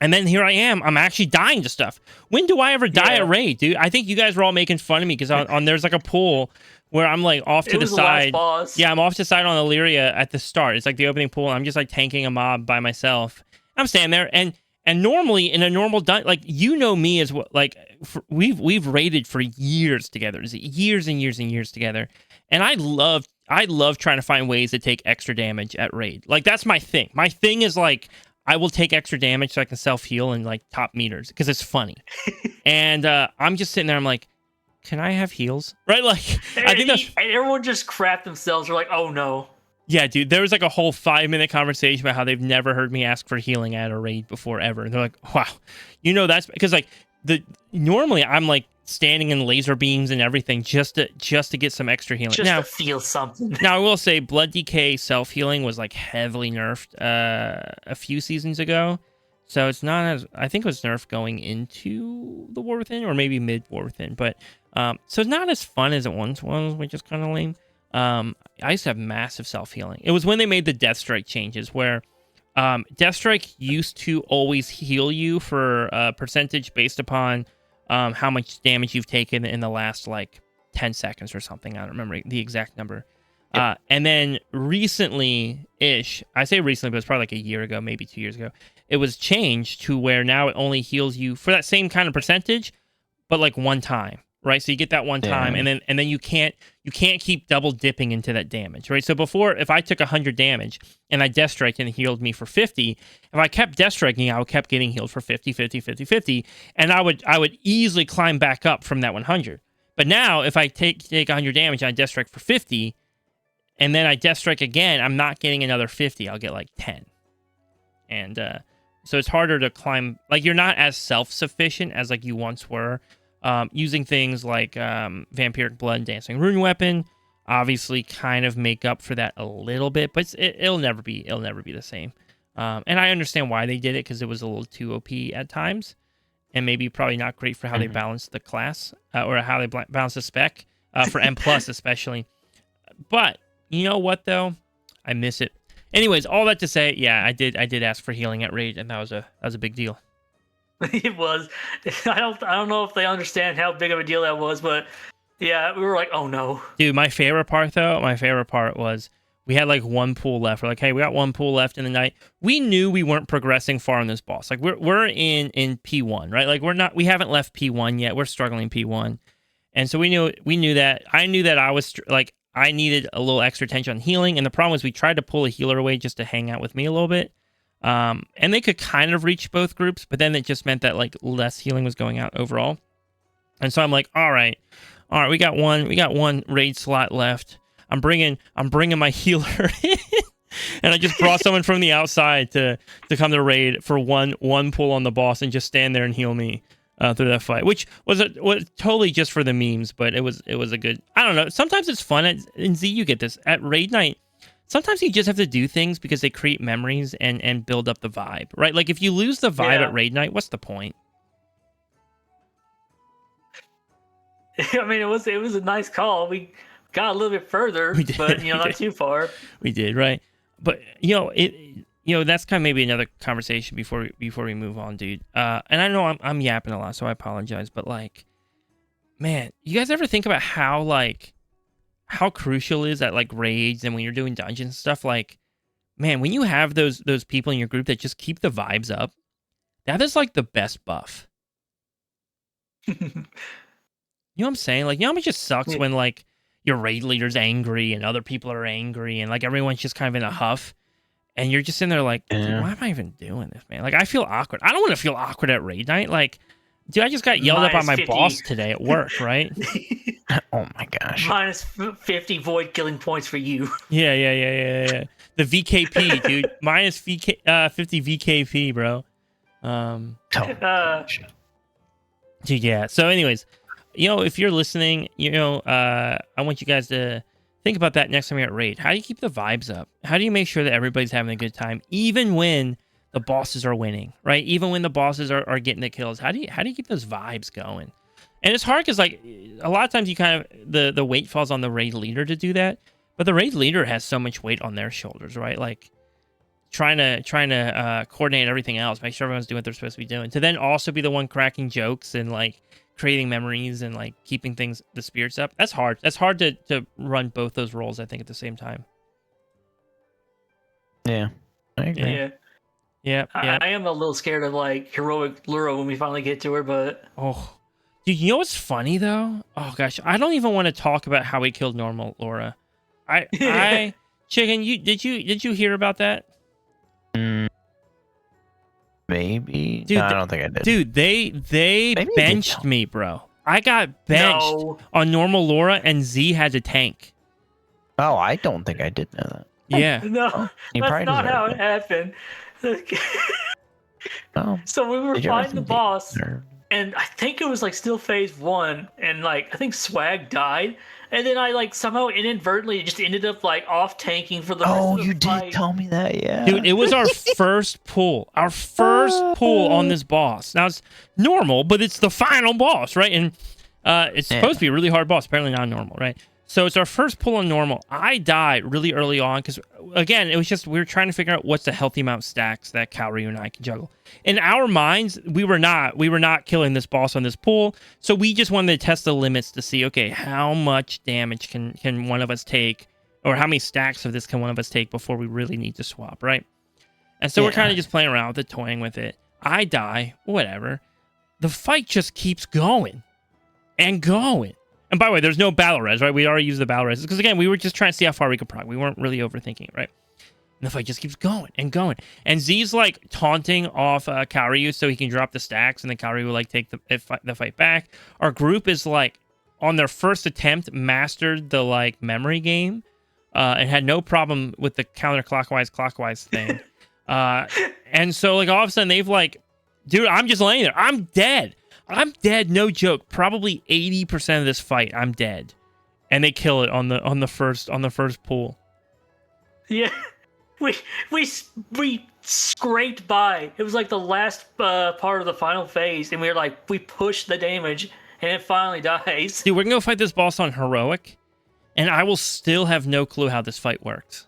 And then here I am. I'm actually dying to stuff. When do I ever die at raid, dude? I think you guys were all making fun of me because on there's like a pool where I'm like off to the side. The last boss. Yeah, I'm off to the side on Illyria at the start. It's like the opening pool. And I'm just like tanking a mob by myself. I'm standing there, and normally in a normal like me as well. Like we've raided for years together, years and years and years together, and I love trying to find ways to take extra damage at raid. Like that's my thing. My thing is like, I will take extra damage so I can self-heal in like top meters because it's funny. And I'm just sitting there. I'm like, can I have heals? Right? Like, I think that's... And everyone just crapped themselves. They're like, oh no. Yeah, dude, there was like a whole 5-minute conversation about how they've never heard me ask for healing at a raid before ever. And they're like, wow, that's because like normally I'm like standing in laser beams and everything just to get some extra healing. Just to feel something. Now I will say Blood DK self healing was like heavily nerfed a few seasons ago. So it's not as, I think it was nerfed going into the War Within or maybe mid War Within, but so it's not as fun as it once was, which is kind of lame. I used to have massive self-healing. It was when they made the Death Strike changes where Death Strike used to always heal you for a percentage based upon how much damage you've taken in the last like 10 seconds or something. I don't remember the exact number. Yep. And then recently-ish, I say recently, but it's probably like a year ago, maybe 2 years ago, it was changed to where now it only heals you for that same kind of percentage, but like one time. Right, so you get that one time, and then you can't keep double dipping into that damage, right? So before, if I took 100 damage and I death strike and it healed me for 50, if I kept death striking, I would kept getting healed for 50, 50, 50, 50, and I would easily climb back up from that 100. But now, if I take 100 damage and I death strike for 50, and then I death strike again, I'm not getting another 50. I'll get like 10, and so it's harder to climb. Like you're not as self-sufficient as like you once were. Using things like Vampiric Blood and Dancing Rune Weapon obviously kind of make up for that a little bit, but it'll never be the same. And I understand why they did it, because it was a little too OP at times, and maybe probably not great for how they balance the class or how they balance the spec for M+ especially. But you know what though, I miss it. Anyways, all that to say, yeah, I did ask for healing at raid, and that was a big deal. It was. I don't know if they understand how big of a deal that was, but yeah, we were like, oh no. Dude, my favorite part was we had like one pool left. We're like, hey, we got one pool left in the night. We knew we weren't progressing far on this boss. Like we're in P1, right? Like we haven't left P1 yet. We're struggling P1. And so we knew that. I knew that I was like, I needed a little extra attention on healing. And the problem was we tried to pull a healer away just to hang out with me a little bit. And they could kind of reach both groups, but then it just meant that like less healing was going out overall. And so I'm like, all right, we got one raid slot left. I'm bringing my healer in, and I just brought someone from the outside to come to raid for one pull on the boss and just stand there and heal me through that fight, which was totally just for the memes, but it was a good. I don't know. Sometimes it's fun. In Z, you get this at raid night. Sometimes you just have to do things because they create memories and build up the vibe, right? Like if you lose the vibe at raid night, what's the point? I mean, it was a nice call. We got a little bit further, but not too far. We did, right? But that's kind of maybe another conversation before we move on, dude. And I know I'm yapping a lot, so I apologize. But like, man, you guys ever think about how crucial is that like raids and when you're doing dungeons and stuff? Like, man, when you have those people in your group that just keep the vibes up, that is like the best buff. You know what I'm saying? Like, it just sucks when like your raid leader's angry and other people are angry and like everyone's just kind of in a huff, and you're just in there like, why am I even doing this, man? Like, I feel awkward. I don't want to feel awkward at raid night. Like, dude, I just got yelled up on my 50. Boss today at work, right? Oh my gosh. Minus 50 void killing points for you. Yeah. The VKP, dude. Minus 50 VKP, bro. Dude, yeah. So anyways, if you're listening, I want you guys to think about that next time you're at raid. How do you keep the vibes up? How do you make sure that everybody's having a good time, even when the bosses are winning, right? Even when the bosses are getting the kills, how do you keep those vibes going? And it's hard because like a lot of times you kind of the weight falls on the raid leader to do that, but the raid leader has so much weight on their shoulders, right? Like trying to coordinate everything else, make sure everyone's doing what they're supposed to be doing, to then also be the one cracking jokes and like creating memories and like keeping the spirits up. That's hard. That's hard to run both those roles, I think, at the same time. Yeah, I agree. Yeah. I am a little scared of like heroic Lura when we finally get to her, but dude, you know what's funny though? Oh gosh, I don't even want to talk about how we killed normal Laura. I Chicken, did you hear about that? Maybe. Dude, no, I don't think I did. Dude, they benched me, bro. I got benched on normal Laura, and Z had to tank. Oh, I don't think I did know that. Yeah. No, Oh, he that's probably not how it deserved happened. Oh, So we were did you ever fighting the think he boss, deserved? and I think it was like still phase one, and like I think Swag died, and then I like somehow inadvertently just ended up like off tanking for the rest Oh, of the you did fight. tell me that, yeah. Dude, it was our first pull. Our first pull on this boss. Now, it's normal, but it's the final boss, right? And it's supposed to be a really hard boss. Apparently not normal, right? So it's our first pull on normal. I died really early on because, again, it was just we were trying to figure out what's the healthy amount of stacks that Kaoru and I can juggle. In our minds, we were not killing this boss on this pull, so we just wanted to test the limits to see, okay, how much damage can one of us take, or how many stacks of this can one of us take before we really need to swap, right? And so we're kind of just playing around with it, toying with it. I die, whatever. The fight just keeps going and going. And by the way, there's no battle res, right? We already used the battle res. Because again, we were just trying to see how far we could prog. We weren't really overthinking it, right? And the fight just keeps going and going. And Z's like taunting off Kaoryu so he can drop the stacks, and then Kaoryu will like take the fight back. Our group is like, on their first attempt, mastered the like memory game and had no problem with the clockwise thing. And so like all of a sudden they've like, dude, I'm just laying there. I'm dead. No joke. Probably 80% of this fight, I'm dead. And they kill it on the first pull. Yeah, we scraped by. It was like the last part of the final phase, and we were like, we pushed the damage, and it finally dies. Dude, we're gonna go fight this boss on heroic, and I will still have no clue how this fight works.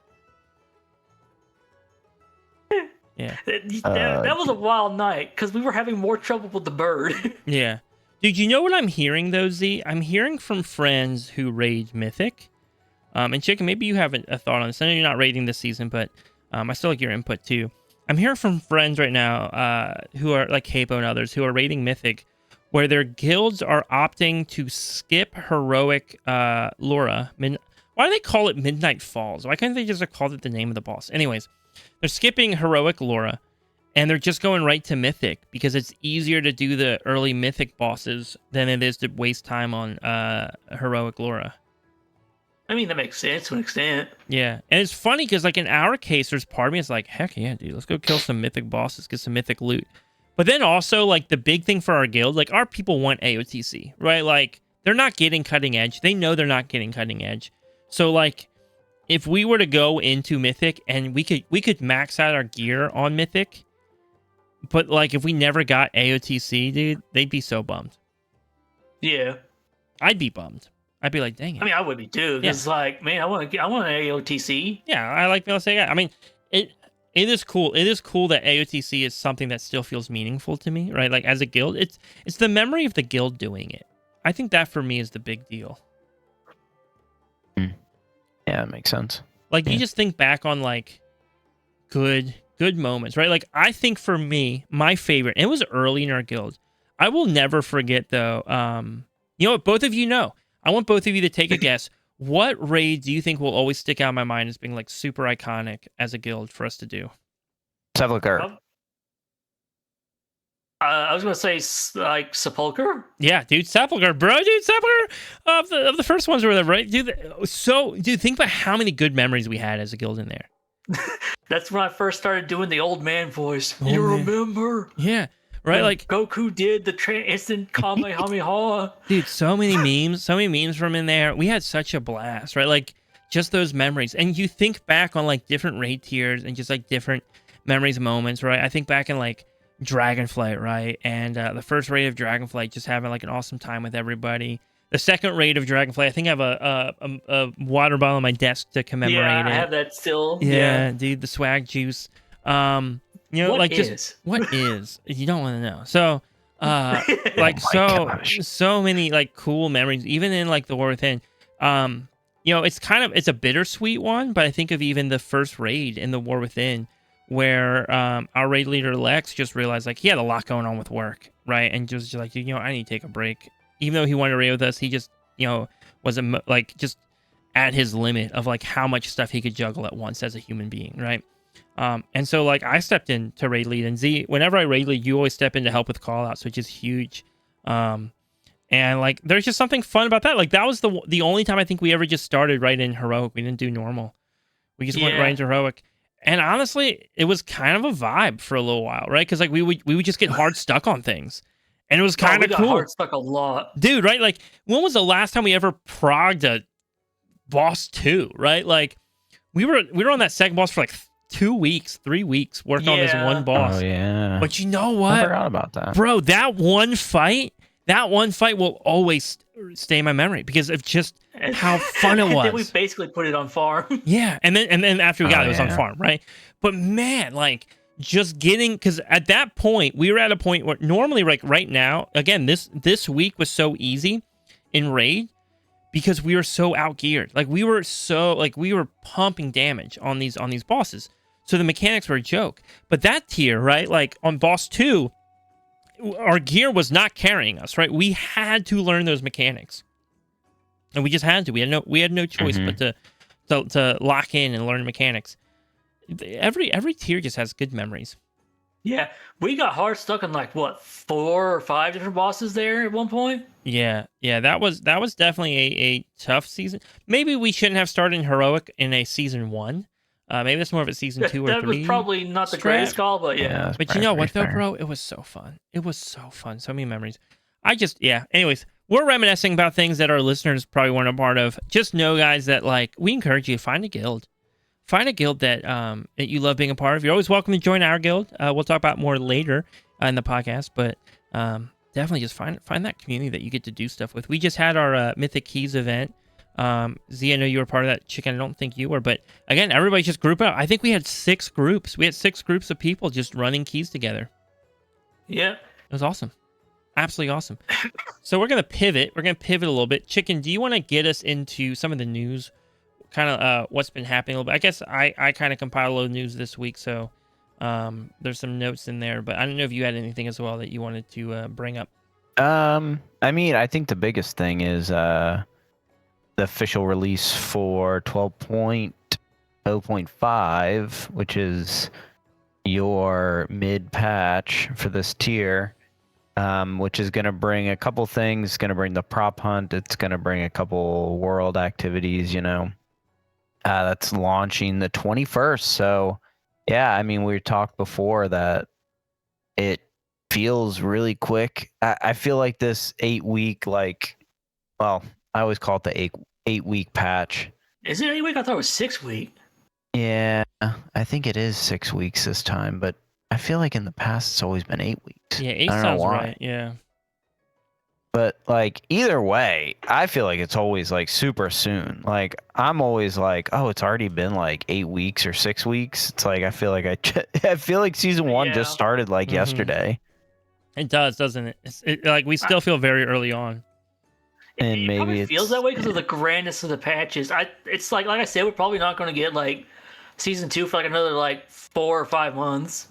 Yeah. That was a wild night because we were having more trouble with the bird. Yeah. Dude, you know what I'm hearing though, Z? I'm hearing from friends who raid Mythic. And Chicken, maybe you have a thought on this. I know you're not raiding this season, but I still like your input too. I'm hearing from friends right now who are like Capo and others who are raiding Mythic, where their guilds are opting to skip heroic Laura. Why do they call it Midnight Falls? Why can't they just have called it the name of the boss? Anyways, they're skipping heroic Laura, and they're just going right to Mythic because it's easier to do the early Mythic bosses than it is to waste time on heroic Laura. I mean, that makes sense to an extent. Yeah, and it's funny because like in our case, there's part of me that's like, heck yeah, dude, let's go kill some Mythic bosses, get some Mythic loot. But then also like the big thing for our guild, like our people want AOTC, right? Like they're not getting cutting edge. They know they're not getting cutting edge. So like, if we were to go into Mythic and we could max out our gear on Mythic, but like if we never got AOTC, dude, they'd be so bummed. Yeah. I'd be bummed. I'd be like, dang it. I mean, I would be too. Because like, man, I want an AOTC. Yeah, I like being able to say that. I mean, it is cool. It is cool that AOTC is something that still feels meaningful to me, right? Like as a guild, it's the memory of the guild doing it. I think that for me is the big deal. Yeah, that makes sense. Like you just think back on like good moments, right? Like I think for me, my favorite, and it was early in our guild. I will never forget though. You know what? Both of you know. I want both of you to take a guess. What raid do you think will always stick out in my mind as being like super iconic as a guild for us to do? Sepulcher. I was gonna say like Sepulcher. Yeah, dude, Sepulcher, bro, dude, Sepulcher of the first ones were there, right? Dude, dude, think about how many good memories we had as a guild in there. That's when I first started doing the old man voice. You remember? Yeah, right. When like Goku did the instant Kamehameha. Dude, so many memes from in there. We had such a blast, right? Like just those memories, and you think back on like different raid tiers and just like different memories, moments, right? I think back in like Dragonflight, right? And the first raid of Dragonflight, just having like an awesome time with everybody. The second raid of Dragonflight, I think I have a water bottle on my desk to commemorate it. Yeah, I have that still. Yeah, dude, the swag juice. You know, what like is? just what is? You don't want to know. So, like so many like cool memories, even in like the War Within. You know, it's a bittersweet one, but I think of even the first raid in the War Within, where our raid leader Lex just realized like he had a lot going on with work, right? And just like, you know, I need to take a break. Even though he wanted to raid with us, he just, you know, was like just at his limit of like how much stuff he could juggle at once as a human being, right? And so like I stepped in to raid lead, and Z, whenever I raid lead, you always step in to help with call outs, which is huge. And like there's just something fun about that. Like that was the only time I think we ever just started right in heroic. We didn't do normal. We just went right into heroic. And honestly, it was kind of a vibe for a little while, right? Because like we would just get hard stuck on things, and it was kind of cool. Hard stuck a lot, dude. Right? Like, when was the last time we ever progged a boss 2? Right? Like, we were on that second boss for like 2 weeks, 3 weeks, working on this one boss. Oh yeah. But you know what? I forgot about that, bro. That one fight will always stay in my memory because of just how fun it was. Then we basically put it on farm. Yeah, and then after we got it was on farm, right? But man, like, just getting, because at that point we were at a point where normally, like right now, again, this week was so easy in raid because we were so outgeared. Like we were pumping damage on these bosses, so the mechanics were a joke. But that tier, right? Like on boss 2, our gear was not carrying us, right? We had to learn those mechanics. And we just had to. We had no choice but to lock in and learn mechanics. Every tier just has good memories. Yeah, we got hard stuck on like what 4 or 5 different bosses there at one point. Yeah, that was definitely a tough season. Maybe we shouldn't have started in heroic in a season 1. Maybe that's more of a season 2 or 3. That was probably not the greatest call, but yeah. But you know what though, bro? It was so fun. It was so fun. So many memories. Anyways, we're reminiscing about things that our listeners probably weren't a part of. Just know, guys, that like we encourage you to find a guild. Find a guild that you love being a part of. You're always welcome to join our guild. We'll talk about more later in the podcast, but definitely just find that community that you get to do stuff with. We just had our Mythic Keys event. Z, I know you were part of that. Chicken, I don't think you were, but again, everybody just group out. I think we had 6 groups. We had 6 groups of people just running keys together. Yeah. It was awesome. Absolutely awesome. So we're going to pivot. We're going to pivot a little bit. Chicken, do you want to get us into some of the news? Kind of what's been happening a little bit. I guess I kind of compiled a load of news this week, so there's some notes in there, but I don't know if you had anything as well that you wanted to bring up. I mean, I think the biggest thing is the official release for 12.0.5, which is your mid patch for this tier, which is going to bring a couple things. It's going to bring the prop hunt. It's going to bring a couple world activities, that's launching the 21st. So, yeah, I mean, we talked before that it feels really quick. I feel like this 8-week, I always call it the 8-week patch. Is it 8 week? I thought it was 6 week. Yeah, I think it is 6 weeks this time, but I feel like in the past it's always been 8 weeks. Yeah, 8 sounds right. Yeah. But either way, I feel like it's always super soon. I'm always oh, it's already been 8 weeks or 6 weeks. It's I feel like I feel like season 1 just started yesterday. It does, doesn't it? We still feel very early on. And it maybe it feels that way because of the grandness of the patches. It's like I said, we're probably not going to get season 2 for another 4 or 5 months.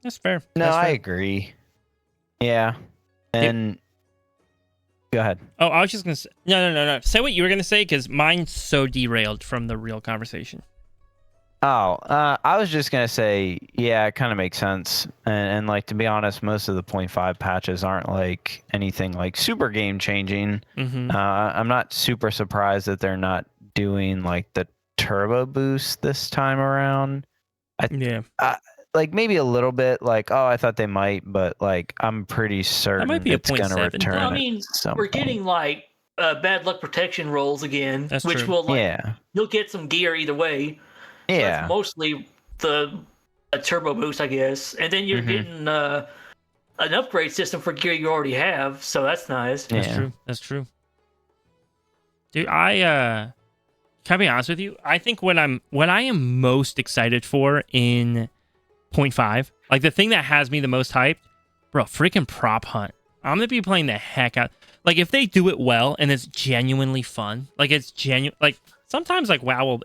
That's fair. No, That's fair. I agree. Yeah, and go ahead. Oh, I was just gonna say no. Say what you were gonna say because mine's so derailed from the real conversation. Oh, I was just gonna say, yeah, it kind of makes sense, and to be honest, most of the 0.5 patches aren't anything super game changing. I'm not super surprised that they're not doing the turbo boost this time around. Maybe a little bit. I thought they might, but I'm pretty certain might be it's gonna return. I mean, we're getting bad luck protection rolls again, That's which true. will you'll get some gear either way. So yeah, that's mostly a turbo boost, I guess, and then you're getting an upgrade system for gear you already have, so that's nice. That's true. Dude, can I be honest with you? I think what I am most excited for in 0.5, the thing that has me the most hyped, bro, freaking prop hunt. I'm gonna be playing the heck out. If they do it well and it's genuinely fun, it's genuine. Sometimes WoW will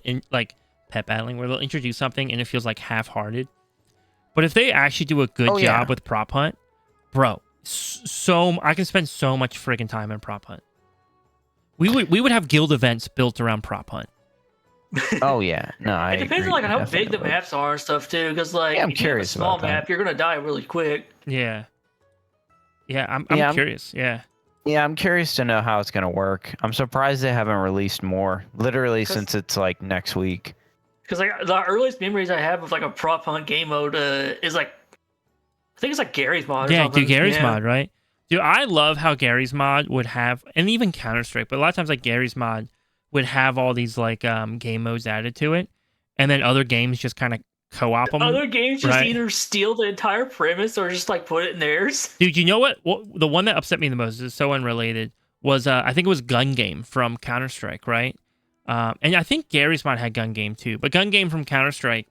pet battling where they'll introduce something and it feels half-hearted. But if they actually do a good job with prop hunt, bro, so I can spend so much freaking time in prop hunt. We would have guild events built around prop hunt. Oh yeah, no, it depends on how big the maps are and stuff too. Because I'm curious if you have a small about map, you're gonna die really quick. Yeah, I'm curious. Yeah, I'm curious to know how it's gonna work. I'm surprised they haven't released more. Literally since it's next week. Because like the earliest memories I have of like a prop hunt game mode is like I think it's like Gary's mod or Yeah, something. dude, Gary's Yeah. mod, right? Dude, I love how Gary's mod would have, and even Counter Strike, but a lot of times like Gary's mod would have all these like game modes added to it, and then other games just kind of co-op them, Other games just right? either steal the entire premise or just like put it in theirs. Dude, you know what? The one that upset me the most is so unrelated. Was I think it was Gun Game from Counter Strike, right? And I think Gary's mod had Gun Game too, but Gun Game from Counter Strike.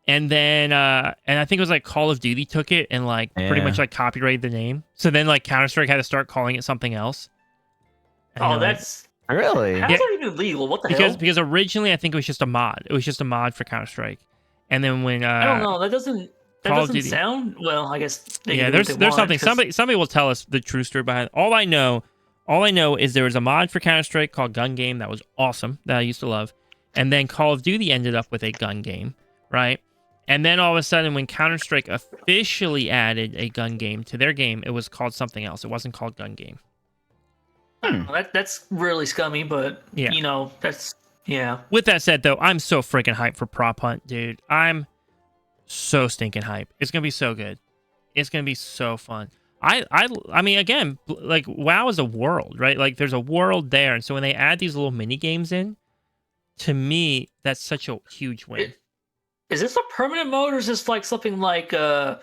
And then, and I think it was like Call of Duty took it and like pretty much like copyrighted the name. So then like Counter Strike had to start calling it something else. And Oh, you're like, that's Really? how's that even legal? What the hell? because originally I think it was just a mod. It was just a mod for Counter Strike. And then when I don't know. That doesn't Call of Duty- sound well. I guess they yeah, can do what there's they want, something. 'cause- Somebody will tell us the true story behind it. All I know is there was a mod for Counter Strike called Gun Game that was awesome that I used to love, and then Call of Duty ended up with a gun game, right? And then all of a sudden, when Counter Strike officially added a gun game to their game, it was called something else. It wasn't called Gun Game. That's really scummy, but Yeah. you know that's yeah. With that said, though, I'm so freaking hyped for Prop Hunt, dude. I'm so stinking hyped. It's gonna be so good. It's gonna be so fun. I mean, again, like WoW is a world, right? Like there's a world there, and so when they add these little mini games in, to me, that's such a huge win. Is this a permanent mode or is this like something like the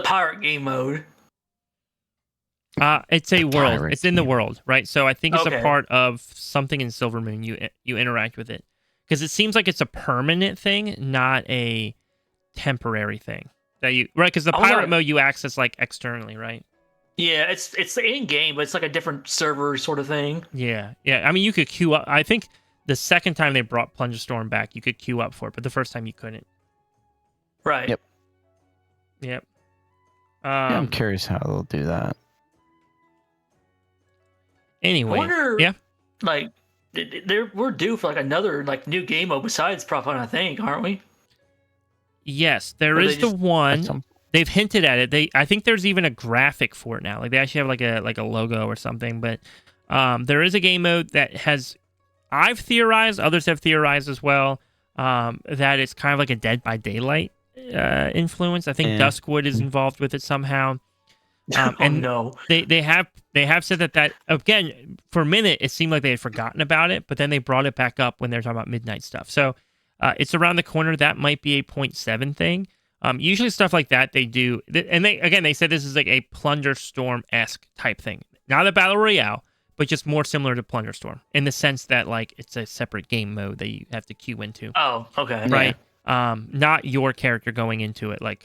pirate game mode? It's a The world. pirate It's in the game. world, right? So I think it's a Okay. part of something in Silvermoon. You interact with it because it seems like it's a permanent thing, not a temporary thing. That you right? Because the I was pirate like- mode you access like externally, right? Yeah, it's in game, but it's like a different server sort of thing. Yeah. I mean, you could queue up. I think the second time they brought Plunger Storm back, you could queue up for it, but the first time you couldn't. Right. Yep. Yep. Yeah, I'm curious how they'll do that. Anyway, I wonder. yeah. Like, we're due for like another like new game mode besides Prop Hunt, I think, aren't we? Yes, there Or is they the just- one. Some- They've hinted at it. I think there's even a graphic for it now. Like they actually have like a logo or something. But there is a game mode that has. I've theorized. Others have theorized as well. That it's kind of like a Dead by Daylight influence. I think Yeah. Duskwood is involved with it somehow. Oh and no. They have said that again for a minute it seemed like they had forgotten about it, but then they brought it back up when they're talking about midnight stuff. So it's around the corner. That might be a 0.7 thing. Usually stuff like that they do, and they said this is like a Plunger Storm-esque type thing, not a battle royale, but just more similar to Plunger Storm in the sense that like it's a separate game mode that you have to queue into, Oh, okay. right? Not your character going into it like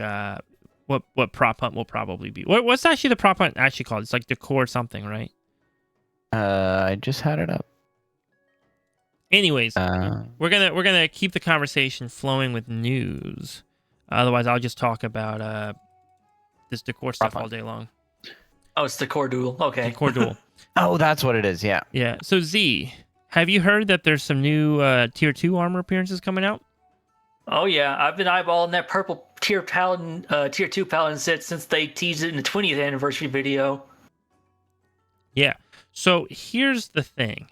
what Prop Hunt will probably be. What's actually the Prop Hunt actually called? It's like Decor something, right? I just had it up. Anyways, we're gonna keep the conversation flowing with news. Otherwise, I'll just talk about this Decor stuff all day long. Oh, it's the core duel. Okay. Decor Duel. Oh, that's what it is. Yeah. Yeah. So Z, have you heard that there's some new Tier 2 armor appearances coming out? Oh yeah, I've been eyeballing that purple tier 2 paladin set since they teased it in the 20th anniversary video. Yeah. So here's the thing.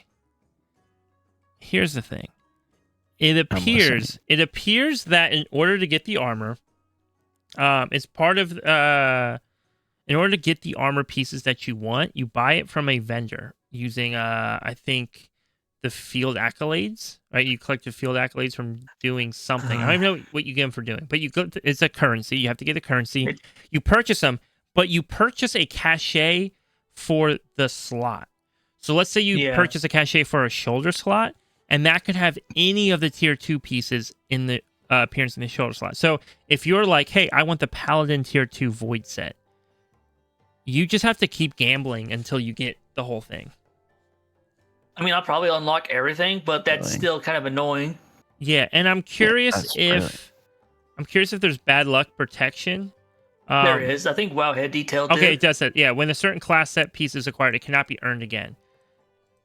It appears that in order to get the armor, it's part of in order to get the armor pieces that you want, you buy it from a vendor using I think the field accolades, right? You collect the field accolades from doing something. I don't even know what you get them for doing, but it's a currency. You have to get the currency. You purchase them, but you purchase a cachet for the slot. So let's say you purchase a cachet for a shoulder slot, and that could have any of the tier 2 pieces in the appearance in the shoulder slot. So if you're like, hey, I want the Paladin tier 2 Void set, you just have to keep gambling until you get the whole thing. I mean, I'll probably unlock everything, but that's Really? still kind of annoying. Yeah, and I'm curious that's if there's bad luck protection. There is. I think WoW had detailed Okay, it. it does that. Yeah, when a certain class set piece is acquired, it cannot be earned again.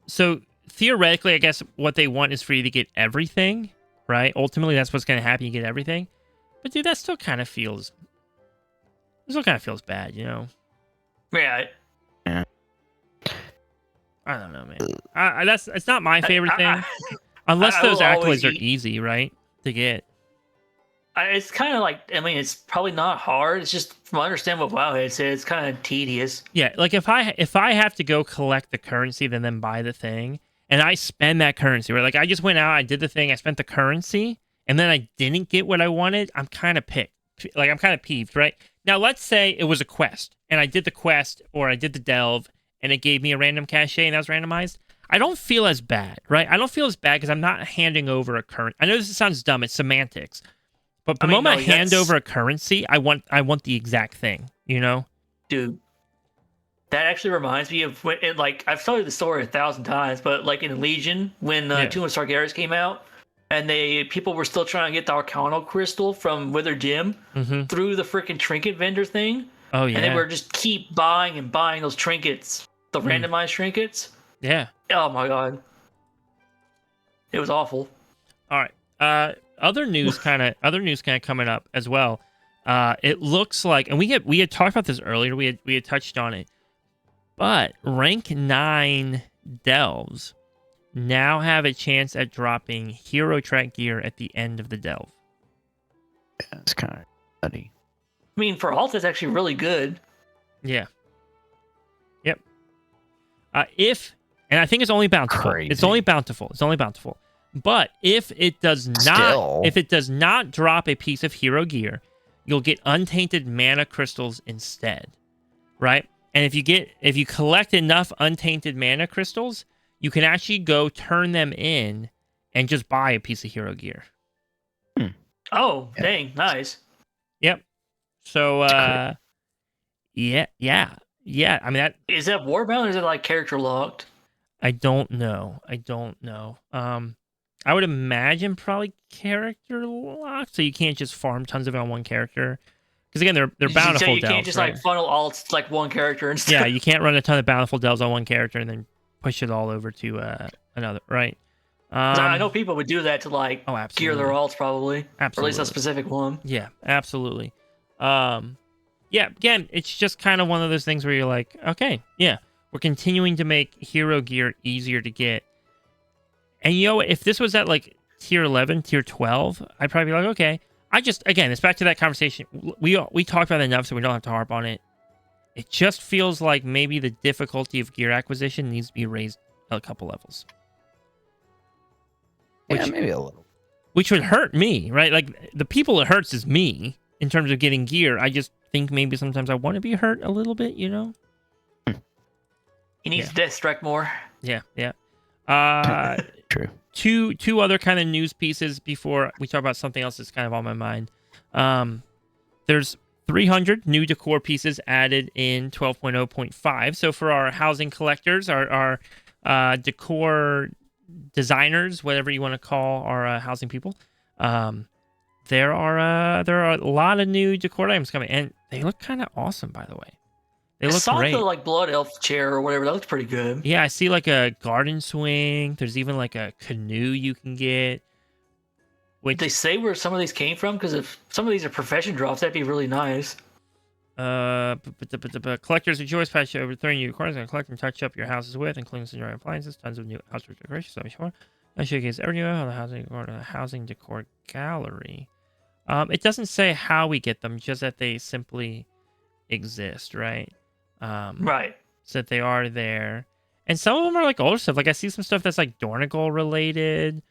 So theoretically, I guess what they want is for you to get everything, right? Ultimately, that's what's going to happen. You get everything. But dude, that still kind of feels bad, you know? Yeah. I don't know, man. It's not my favorite thing. I Unless I those will always accolades are eat- easy, right? to get. It's kind of like, I mean, it's probably not hard. It's just, from what I understand what Wowhead said, it's kind of tedious. Yeah, like if I have to go collect the currency, then buy the thing, and I spend that currency, right? Like I just went out, I did the thing, I spent the currency, and then I didn't get what I wanted. I'm kind of like I'm kind of peeved, right? Now let's say it was a quest, and I did the quest or I did the delve, and it gave me a random cachet, and that was randomized. I don't feel as bad, right? I don't feel as bad because I'm not handing over a current. I know this sounds dumb. It's semantics. But the moment I hand over a currency, I want the exact thing, you know? Dude, that actually reminds me of when, like, I've told you the story 1,000 times, but like in Legion, when Tomb of Sargeras came out, and people were still trying to get the Arcano crystal from Wither Gym through the freaking trinket vendor thing. Oh yeah. And they were just keep buying and buying those trinkets, the randomized trinkets. Yeah. Oh my god. It was awful. All right. Other news kind of coming up as well. It looks like, and we had talked about this earlier. We had touched on it, but rank 9 delves now have a chance at dropping hero track gear at the end of the delve. Yeah, it's kind of nutty. I mean, for alt, it's actually really good. Yeah. Yep. And I think it's only bountiful. Crazy. It's only bountiful. But if it does not drop a piece of hero gear, you'll get untainted mana crystals instead, right? And if you collect enough untainted mana crystals, you can actually go turn them in and just buy a piece of hero gear. Oh, dang, nice. Yep. So yeah. I mean, that is that Warband or is it like character locked? I don't know. I would imagine probably character locked, so you can't just farm tons of it on one character. Because again, they're bountiful so you delves. Can't just right? like funnel alts like one character and stuff. Yeah, you can't run a ton of bountiful delves on one character and then push it all over to another, right? I know people would do that to like gear their alts probably. Absolutely. Or at least a specific one. Yeah, absolutely. Yeah, again, it's just kind of one of those things where you're like, okay, yeah, we're continuing to make hero gear easier to get. And you know, if this was at like tier 11, tier 12, I'd probably be like, okay. Again, it's back to that conversation. We talked about it enough, so we don't have to harp on it. It just feels like maybe the difficulty of gear acquisition needs to be raised a couple levels. Yeah, maybe a little. Which would hurt me, right? Like, the people it hurts is me in terms of getting gear. I just think maybe sometimes I want to be hurt a little bit, you know? He needs to death strike more. Yeah. True. Two other kind of news pieces before we talk about something else that's kind of on my mind. There's 300 new decor pieces added in 12.0.5. So for our housing collectors, our decor designers, whatever you want to call our housing people, there are a lot of new decor items coming, and they look kind of awesome, by the way. They look great. I saw the like blood elf chair or whatever. That looks pretty good. Yeah, I see like a garden swing. There's even like a canoe you can get. Did they say where some of these came from? Because if some of these are profession drops, that'd be really nice. Collectors rejoice patch over 30 new decors and collect and touch up your houses with, including scenario appliances, tons of new household decorations. Let me show. I showcase every new housing decor gallery. It doesn't say how we get them, just that they simply exist, right? Right. So that they are there. And some of them are like older stuff. Like I see some stuff that's like Dornigal related.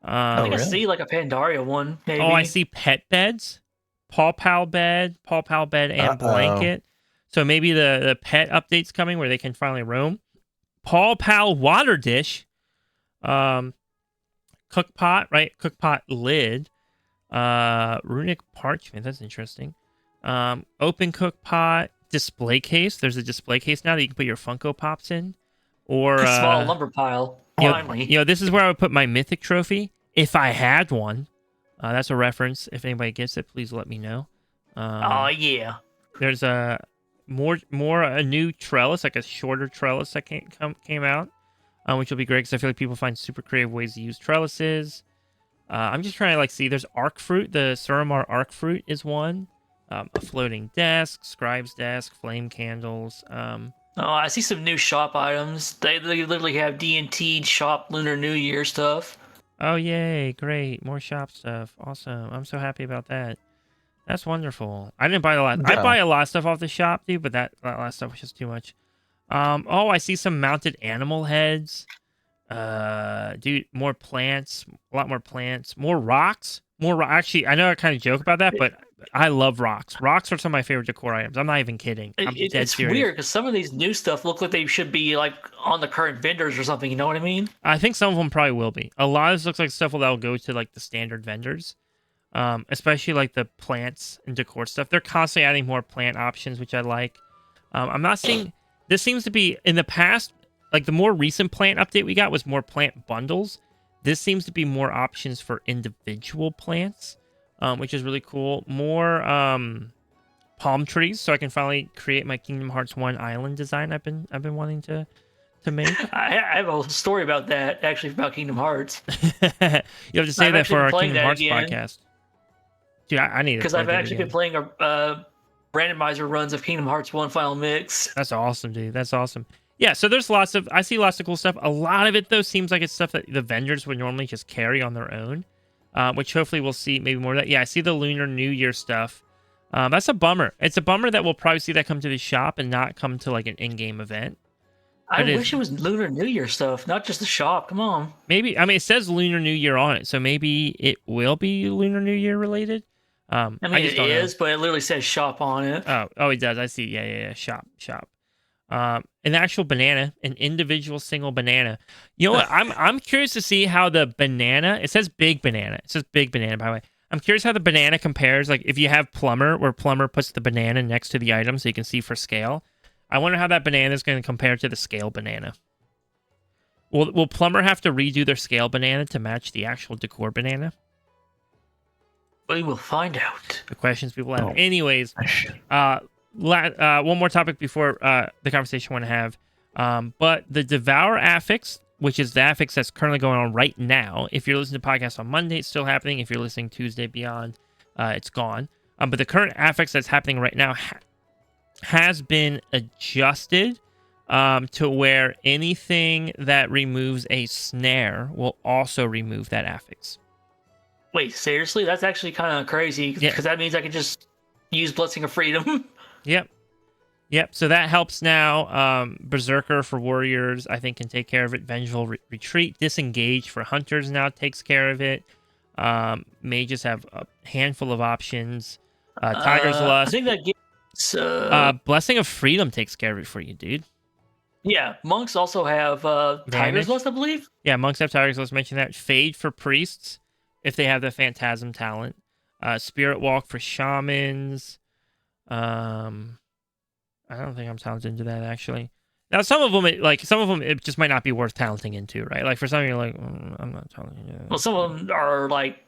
I think I see like a Pandaria one, maybe. Oh, I see pet beds. Paw Pal bed, and blanket. So maybe the pet update's coming where they can finally roam. Paw Pal water dish. Cook pot, right? Cook pot lid. Runic parchment. That's interesting. Open cook pot. Display case. There's a display case now that you can put your Funko Pops in. Or a small lumber pile. Finally. This is where I would put my mythic trophy if I had one. That's a reference. If anybody gets it, please let me know. Oh yeah. There's a new trellis, like a shorter trellis that came out, which will be great because I feel like people find super creative ways to use trellises. I'm just trying to like see. There's arc fruit. The Suramar arc fruit is one. A floating desk, scribe's desk, flame candles. I see some new shop items. They literally have D&T shop Lunar New Year stuff. Oh, yay. Great. More shop stuff. Awesome. I'm so happy about that. That's wonderful. I didn't buy a lot. I Yeah. buy a lot of stuff off the shop, dude, but that last stuff was just too much. Oh, I see some mounted animal heads. Dude, more plants, a lot more plants, more rocks, actually, I know I kind of joke about that, but I love rocks. Rocks are some of my favorite decor items. I'm not even kidding. I'm dead It's serious. weird because some of these new stuff look like they should be like on the current vendors or something. You know what I mean? I think some of them probably will be. A lot of this looks like stuff that'll go to like the standard vendors. Especially like the plants and decor stuff. They're constantly adding more plant options, which I like. I'm not seeing. This seems to be in the past. Like the more recent plant update we got was more plant bundles. This seems to be more options for individual plants, which is really cool. More palm trees, so I can finally create my Kingdom Hearts 1 island design. I've been wanting to make. I have a story about that actually about Kingdom Hearts. You have to say I've that actually for been our playing Kingdom Hearts that again. podcast. Dude, I need to Because play I've that actually been again. playing a randomizer runs of Kingdom Hearts 1 Final Mix. That's awesome, dude. That's awesome. Yeah, so there's I see lots of cool stuff. A lot of it, though, seems like it's stuff that the vendors would normally just carry on their own, which hopefully we'll see maybe more of that. Yeah, I see the Lunar New Year stuff. That's a bummer. It's a bummer that we'll probably see that come to the shop and not come to like an in-game event. I But wish it was Lunar New Year stuff, not just the shop. Come on. Maybe, I mean, it says Lunar New Year on it, so maybe it will be Lunar New Year related. I mean, just it don't know. is, but it literally says shop on it. Oh, it does. I see. Yeah. Shop. An actual banana, an individual single banana. You know what? I'm curious to see how the banana. It says big banana. It says big banana, by the way. I'm curious how the banana compares. Like if you have Plumber, where Plumber puts the banana next to the item, so you can see for scale. I wonder how that banana is going to compare to the scale banana. Will Plumber have to redo their scale banana to match the actual decor banana? We will find out. The questions people have. Oh. Anyways, one more topic before the conversation I want to have. But the Devour affix, which is the affix that's currently going on right now. If you're listening to podcasts on Monday, it's still happening. If you're listening Tuesday beyond, it's gone. But the current affix that's happening right now has been adjusted to where anything that removes a snare will also remove that affix. Wait, seriously? That's actually kind of crazy because that means I can just use Blessing of Freedom. Yep. So that helps now. Berserker for warriors, I think, can take care of it. Vengeful retreat, disengage for hunters now takes care of it. Mages have a handful of options. Tiger's Lust. I think that gives. Blessing of Freedom takes care of it for you, dude. Yeah, monks also have Tiger's Lust, I believe. Yeah, monks have Tiger's Lust. Mention that. Fade for priests, if they have the Phantasm talent. Spirit Walk for shamans. I don't think I'm talented into that actually. Now some of them, it just might not be worth talenting into, right? Like for some, you're like, I'm not talented into that. Well, some of them are like,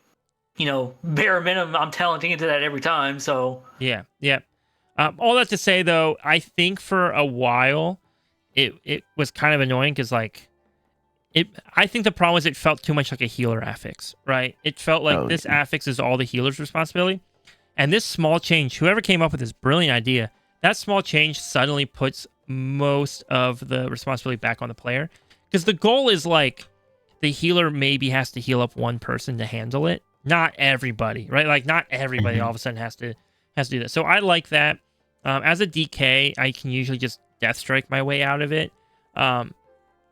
bare minimum. I'm talenting into that every time. So yeah. All that to say though, I think for a while, it was kind of annoying because like, I think the problem was it felt too much like a healer affix, right? It felt like this affix is all the healer's responsibility. And this small change, whoever came up with this brilliant idea, that small change suddenly puts most of the responsibility back on the player. Because the goal is like the healer maybe has to heal up one person to handle it. Not everybody, right? Like not everybody all of a sudden has to do that. So I like that. As a DK, I can usually just death strike my way out of it.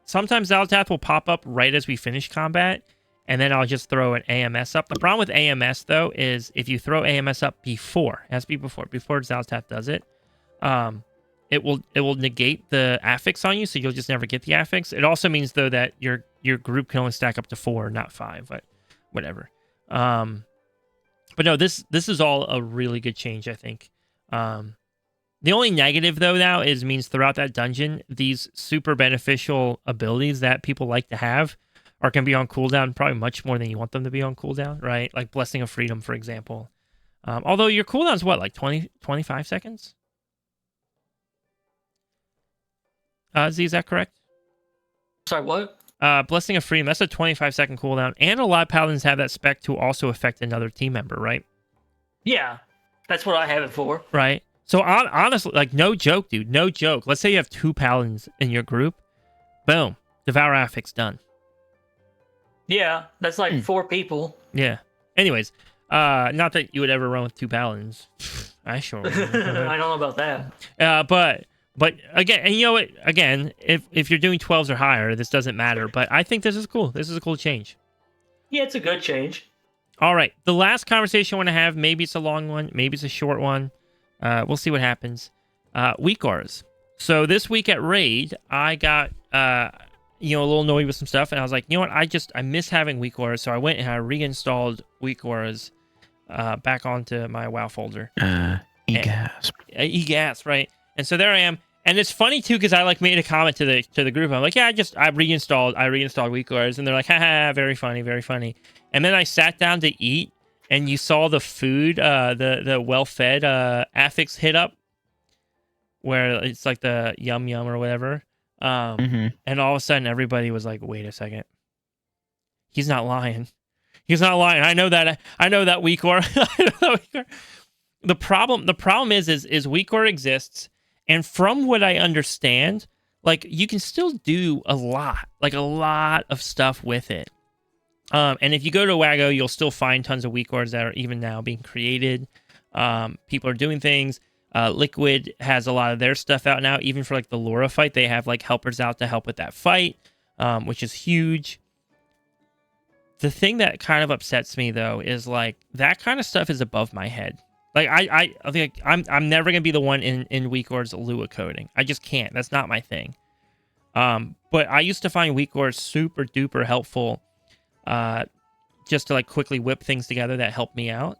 Sometimes Zalatath will pop up right as we finish combat, and then I'll just throw an AMS up. The problem with AMS, though, is if you throw AMS up before, it has to be before Zalatath does it, it will negate the affix on you, so you'll just never get the affix. It also means, though, that your group can only stack up to 4, not 5, but whatever. But no, this is all a really good change, I think. The only negative, though, now means throughout that dungeon, these super beneficial abilities that people like to have are going to be on cooldown probably much more than you want them to be on cooldown, right? Like Blessing of Freedom, for example. Although your cooldown's what, like 20, 25 seconds? Z, is that correct? Sorry, what? Blessing of Freedom, that's a 25-second cooldown. And a lot of paladins have that spec to also affect another team member, right? Yeah, that's what I have it for. Right. So honestly, like no joke, dude, no joke. Let's say you have 2 paladins in your group. Boom. Devour Affix done. Yeah, that's like 4 people. Yeah. Anyways, not that you would ever run with 2 paladins. I sure would. I don't know about that. But again, and you know what? Again, if you're doing 12s or higher, this doesn't matter. But I think this is cool. This is a cool change. Yeah, it's a good change. All right. The last conversation I want to have, maybe it's a long one, maybe it's a short one. We'll see what happens. Weak auras. So this week at Raid, I got a little annoyed with some stuff, and I was like, you know what? I miss having weak auras, so I went and I reinstalled weak auras back onto my WoW folder. Egasp. Egasp, right? And so there I am. And it's funny too, because I like made a comment to the group. I'm like, yeah, I reinstalled weak auras, and they're like, haha, very funny, very funny. And then I sat down to eat, and you saw the food, the well-fed affix hit up, where it's like the yum yum or whatever. And all of a sudden, everybody was like, wait a second, he's not lying. He's not lying. I know that weak aura. The problem is weak aura exists, and from what I understand, like you can still do a lot of stuff with it. And if you go to Wago, you'll still find tons of weak auras that are even now being created. People are doing things. Liquid has a lot of their stuff out now, even for like the Laura fight. They have like helpers out to help with that fight, which is huge. The thing that kind of upsets me though is like that kind of stuff is above my head. Like I think I'm never gonna be the one in weak auras Lua coding. I just can't. That's not my thing. But I used to find weak auras super duper helpful, just to like quickly whip things together that helped me out.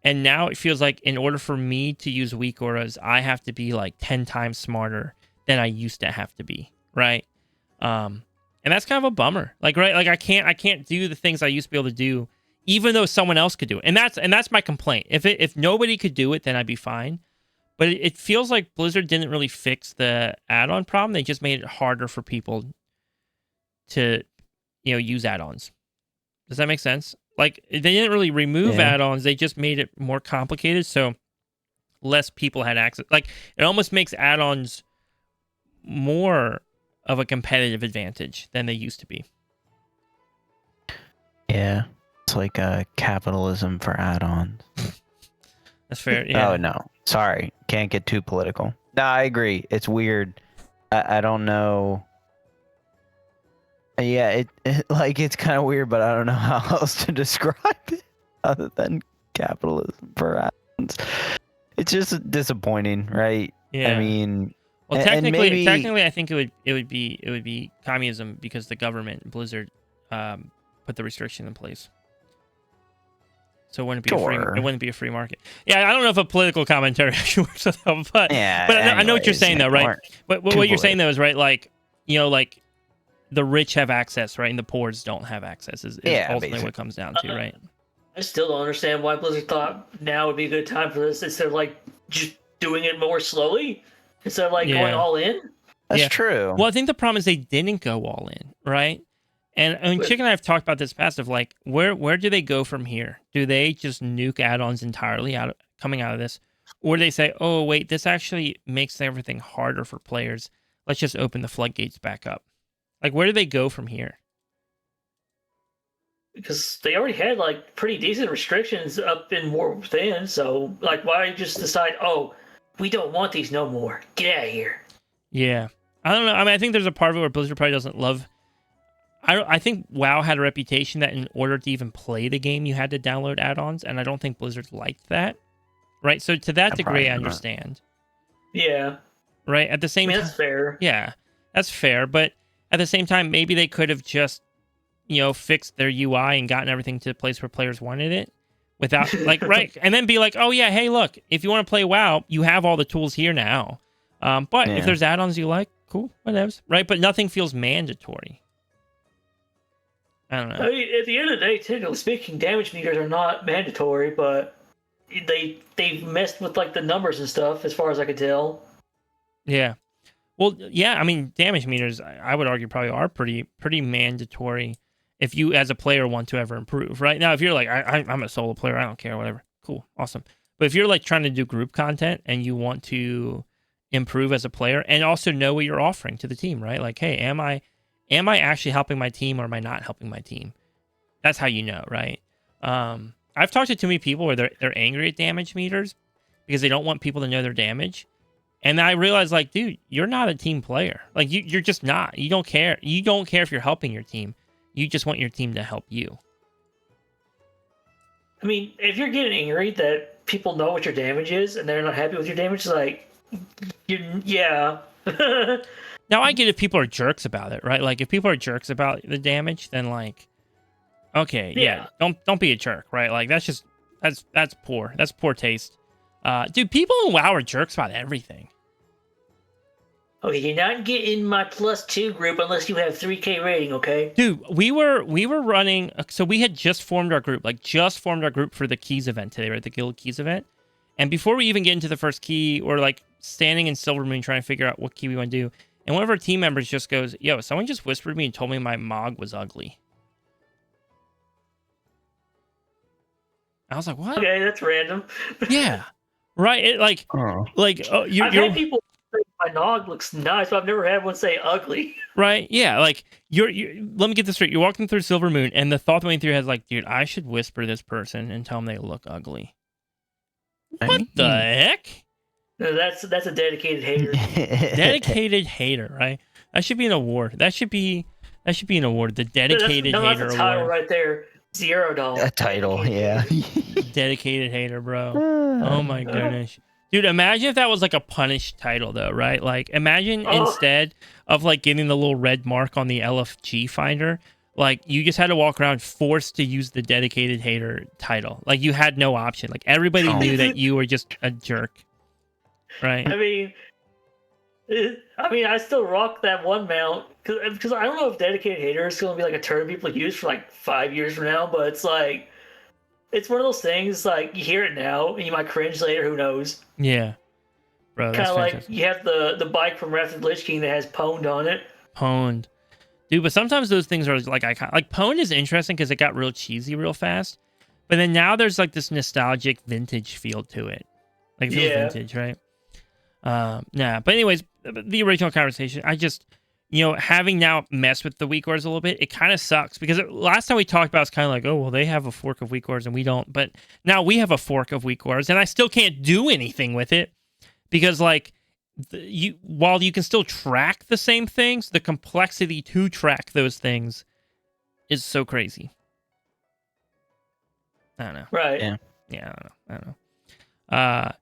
And now it feels like in order for me to use weak auras, I have to be like 10 times smarter than I used to have to be, right? And that's kind of a bummer. Like, right? Like I can't do the things I used to be able to do, even though someone else could do it. And that's my complaint. If nobody could do it, then I'd be fine. But it feels like Blizzard didn't really fix the add-on problem. They just made it harder for people to, use add-ons. Does that make sense? Like, they didn't really remove add-ons. They just made it more complicated, so less people had access. Like, it almost makes add-ons more of a competitive advantage than they used to be. Yeah. It's like capitalism for add-ons. That's fair, yeah. Oh, no. Sorry. Can't get too political. No, I agree. It's weird. I don't know. Yeah, it's kind of weird, but I don't know how else to describe it other than capitalism for add-ons. It's just disappointing, right? Yeah. I mean, well, technically, I think it would be communism because the government, Blizzard, put the restriction in place. So it wouldn't be a free market. Yeah, I don't know if a political commentary actually works with that, but I know what you're saying though, right? But what you're saying though is right, like like the rich have access, right, and the poor don't have access. Is ultimately basically what it comes down to, right? I still don't understand why Blizzard thought now would be a good time for this instead of like just doing it more slowly instead of like going all in. That's true. Well, I think the problem is they didn't go all in, right? And I mean, Chick and I have talked about this past of like, where do they go from here? Do they just nuke add-ons entirely coming out of this? Or do they say, oh, wait, this actually makes everything harder for players. Let's just open the floodgates back up. Like, where do they go from here? Because they already had like pretty decent restrictions up in War Within, so like, why just decide, oh, we don't want these no more. Get out of here. Yeah. I don't know. I mean, I think there's a part of it where Blizzard probably doesn't love... I think WoW had a reputation that in order to even play the game, you had to download add-ons, and I don't think Blizzard liked that. Right? So to that degree, I understand. Yeah. Right? At the same time... that's fair. Yeah. That's fair, but at the same time, maybe they could have just, fixed their UI and gotten everything to a place where players wanted it without, like, right? And then be like, oh, yeah, hey, look, if you want to play WoW, you have all the tools here now. But if there's add-ons you like, cool, whatever. Right? But nothing feels mandatory. I don't know. I mean, at the end of the day, technically speaking, damage meters are not mandatory, but they've messed with like the numbers and stuff, as far as I could tell. Yeah. Well, yeah. I mean, damage meters, I would argue, probably are pretty mandatory if you, as a player, want to ever improve. Right now, if you're like, I'm a solo player, I don't care, whatever. Cool, awesome. But if you're like trying to do group content and you want to improve as a player and also know what you're offering to the team, right? Like, hey, am I actually helping my team or am I not helping my team? That's how you know, right? I've talked to too many people where they're angry at damage meters because they don't want people to know their damage. And I realized, like, dude, you're not a team player. Like, you're just not. You don't care. You don't care if you're helping your team. You just want your team to help you. I mean, if you're getting angry that people know what your damage is and they're not happy with your damage, like, yeah. Now, I get if people are jerks about it, right? Like, if people are jerks about the damage, then, like, okay, yeah, don't be a jerk, right? Like, that's poor. That's poor taste. Dude, people in WoW are jerks about everything. Oh, you cannot get in my +2 group unless you have 3K rating, okay? Dude, we were running, so we had just formed our group for the Keys event today, right? The Guild Keys event. And before we even get into the first key, we're like standing in Silvermoon trying to figure out what key we want to do. And one of our team members just goes, yo, someone just whispered to me and told me my Mog was ugly. I was like, what? Okay, that's random. Yeah. Right? It, like, I've had people say my Nog looks nice, but I've never had one say ugly. Right? Yeah. Like, you're let me get this straight. You're walking through Silvermoon, and the thought that went through your head is like, dude, I should whisper this person and tell them they look ugly. What the heck? No, that's a dedicated hater. Dedicated hater, right? That should be an award. That should be an award. The dedicated hater that's a title award. right there. $0. A title, yeah. Dedicated hater, bro. Oh my goodness. Dude, imagine if that was like a punished title though, right? Like imagine instead of like getting the little red mark on the LFG finder, like you just had to walk around forced to use the dedicated hater title. Like you had no option. Like everybody knew that you were just a jerk. Right? I mean, I still rock that one mount because I don't know if dedicated hater is going to be like a term people use for like 5 years from now, but it's like it's one of those things like you hear it now and you might cringe later. Who knows? Yeah, bro. Kind of like you have the bike from Wrath of the Lich King that has pwned on it. Pwned, dude. But sometimes those things are like iconic. Like pwned is interesting because it got real cheesy real fast, but then now there's like this nostalgic vintage feel to it. Like it feels vintage, right? But anyways, the original conversation, I just, having now messed with the weak orders a little bit, it kind of sucks because last time we talked about it's kind of like, oh, well, they have a fork of weak orders and we don't, but now we have a fork of weak orders and I still can't do anything with it because like while you can still track the same things, the complexity to track those things is so crazy. I don't know. Right. Yeah, I don't know.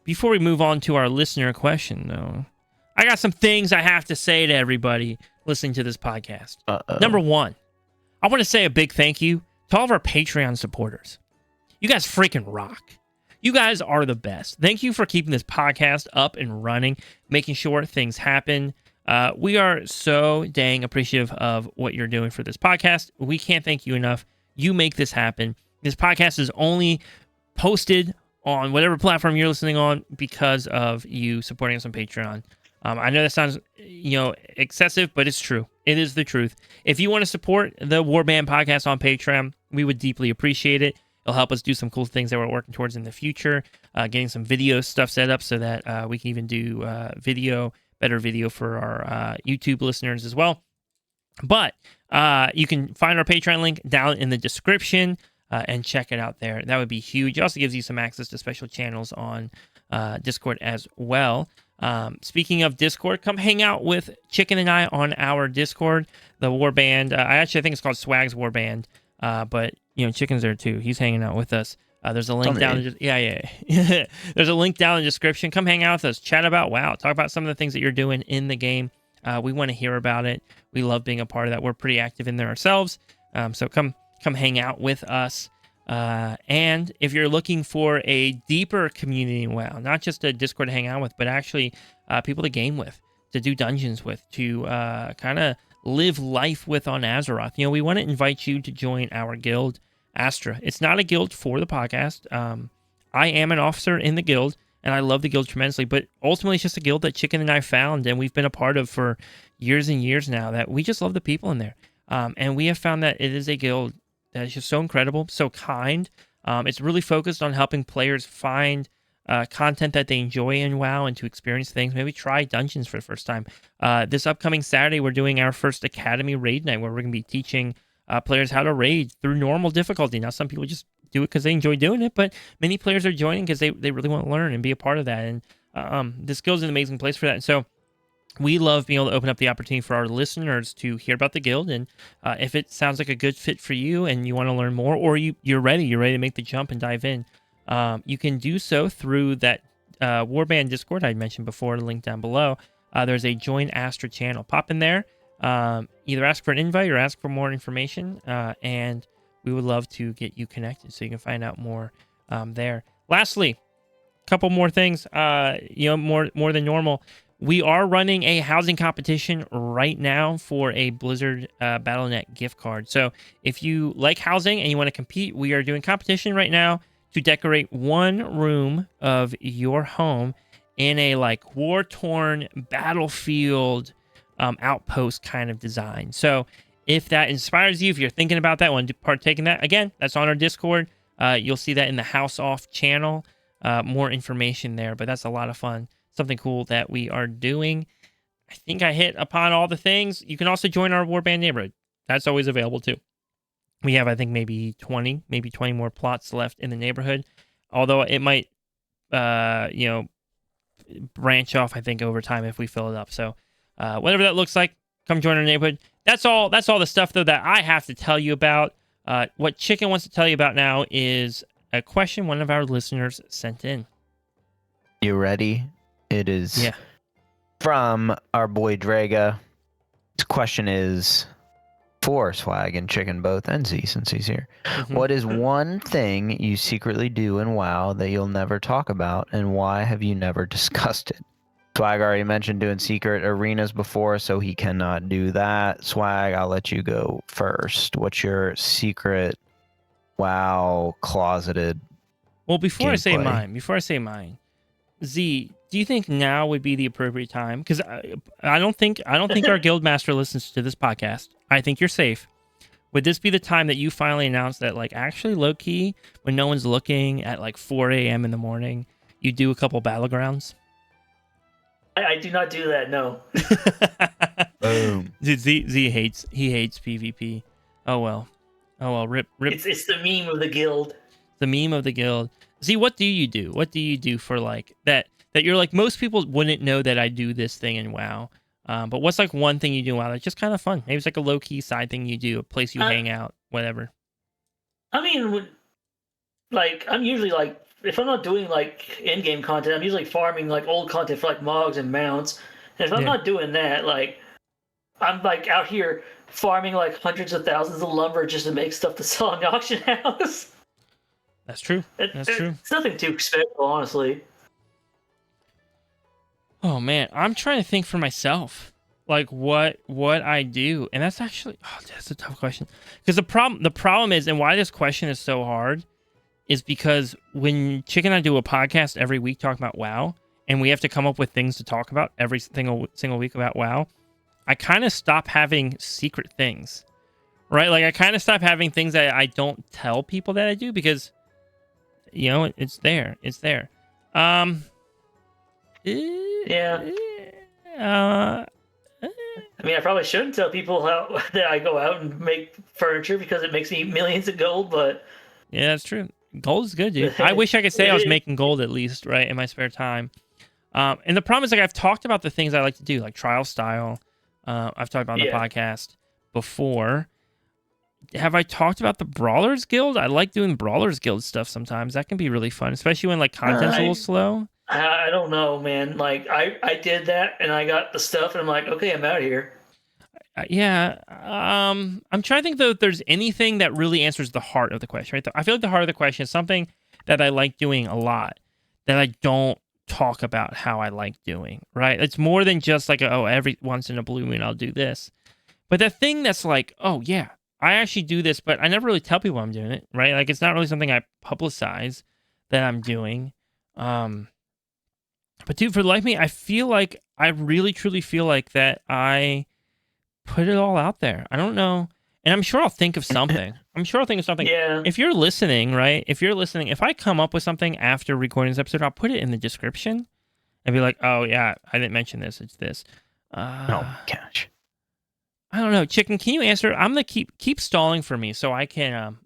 Before we move on to our listener question, though, I got some things I have to say to everybody listening to this podcast. Number one, I want to say a big thank you to all of our Patreon supporters. You guys freaking rock. You guys are the best. Thank you for keeping this podcast up and running, making sure things happen. We are so dang appreciative of what you're doing for this podcast. We can't thank you enough. You make this happen. This podcast is only posted on whatever platform you're listening on because of you supporting us on Patreon. I know that sounds, excessive, but it's true. It is the truth. If you want to support the Warband podcast on Patreon, we would deeply appreciate it. It'll help us do some cool things that we're working towards in the future, getting some video stuff set up so that we can even do better video for our YouTube listeners as well. But you can find our Patreon link down in the description. And check it out there. That would be huge. It also gives you some access to special channels on Discord as well. Speaking of Discord, come hang out with Chicken and I on our Discord, the Warband. I think it's called Swag's Warband, but Chicken's there too. He's hanging out with us. There's a link down. There's a link down in the description. Come hang out with us. Chat about WoW. Talk about some of the things that you're doing in the game. We want to hear about it. We love being a part of that. We're pretty active in there ourselves. So come hang out with us. And if you're looking for a deeper community in WoW, not just a Discord to hang out with, but actually people to game with, to do dungeons with, to kind of live life with on Azeroth, we want to invite you to join our guild, Astra. It's not a guild for the podcast. I am an officer in the guild, and I love the guild tremendously, but ultimately it's just a guild that Chicken and I found, and we've been a part of for years and years now, that we just love the people in there. And we have found that it is a guild that is just so incredible, so kind. It's really focused on helping players find content that they enjoy in WoW and to experience things. Maybe try dungeons for the first time. This upcoming Saturday, we're doing our first Academy raid night where we're going to be teaching players how to raid through normal difficulty. Now, some people just do it because they enjoy doing it, but many players are joining because they really want to learn and be a part of that. And this guild is an amazing place for that. And so we love being able to open up the opportunity for our listeners to hear about the guild. And if it sounds like a good fit for you and you want to learn more, or you're ready to make the jump and dive in, you can do so through that Warband Discord I mentioned before, link down below. There's a Join Astra channel. Pop in there, either ask for an invite or ask for more information, and we would love to get you connected so you can find out more there. Lastly, a couple more things, more than normal. We are running a housing competition right now for a Blizzard Battle.net gift card. So if you like housing and you want to compete, we are doing competition right now to decorate one room of your home in a like war-torn battlefield outpost kind of design. So if that inspires you, if you're thinking about that, want to partake in that, again, that's on our Discord. You'll see that in the House Off channel. More information there, but that's a lot of fun. Something cool that we are doing. I think I hit upon all the things. You can also join our Warband neighborhood. That's always available too. We have, I think, maybe 20 more plots left in the neighborhood. Although it might, branch off, I think, over time if we fill it up. So whatever that looks like, come join our neighborhood. That's all the stuff, though, that I have to tell you about. What Chicken wants to tell you about now is a question one of our listeners sent in. You ready? It is from our boy Draga. His question is for Swag and Chicken both, and Z since he's here. Mm-hmm. What is one thing you secretly do in WoW that you'll never talk about, and why have you never discussed it? Swag already mentioned doing secret arenas before, so he cannot do that. Swag, I'll let you go first. What's your secret WoW closeted? Well, before I say mine, Z, do you think now would be the appropriate time? Because I don't think our guildmaster listens to this podcast. I think you're safe. Would this be the time that you finally announce that, like, actually low key, when no one's looking at like 4 a.m. in the morning, you do a couple battlegrounds? I do not do that. No. Boom. Dude, Z hates PvP. Oh well. Rip. It's the meme of the guild. The meme of the guild. Z, what do you do? What do you do for like that you're like, most people wouldn't know that I do this thing in WoW. But what's like one thing you do in WoW that's just kind of fun? Maybe it's like a low key side thing you do, a place you hang out, whatever. I mean, like, I'm usually like, if I'm not doing like in-game content, I'm usually farming like old content for like mogs and mounts. And if I'm not doing that, like, I'm like out here farming like hundreds of thousands of lumber just to make stuff to sell in the auction house. That's true. That's true. It's nothing too special, honestly. Oh man, I'm trying to think for myself, like what I do, and that's actually that's a tough question. Because the problem is, and why this question is so hard, is because when Chicken and I do a podcast every week talking about WoW, and we have to come up with things to talk about every single week about WoW, I kind of stop having secret things, right? Like I kind of stop having things that I don't tell people that I do because, it's there. Yeah. I mean, I probably shouldn't tell people that I go out and make furniture because it makes me millions of gold, but... Yeah, that's true. Gold is good, dude. I wish I could say I was making gold at least, right, in my spare time. And the problem is, like, I've talked about the things I like to do, like trial style. I've talked about on the podcast before. Have I talked about the Brawlers Guild? I like doing Brawlers Guild stuff sometimes. That can be really fun, especially when, like, content's a little slow. I don't know, man. Like, I did that, and I got the stuff, and I'm like, okay, I'm out of here. I'm trying to think, though, if there's anything that really answers the heart of the question, right? I feel like the heart of the question is something that I like doing a lot that I don't talk about how I like doing, right? It's more than just like, every once in a blue moon I'll do this. But the thing that's like, oh, yeah, I actually do this, but I never really tell people I'm doing it, right? Like, it's not really something I publicize that I'm doing. But dude, for the life of me, I feel like I really, truly feel like that I put it all out there. I don't know. And I'm sure I'll think of something. Yeah. If you're listening, right? If I come up with something after recording this episode, I'll put it in the description and be like, oh, yeah, I didn't mention this. It's this. Oh, gosh. I don't know, Chicken. Can you answer? I'm gonna keep stalling for me, so I can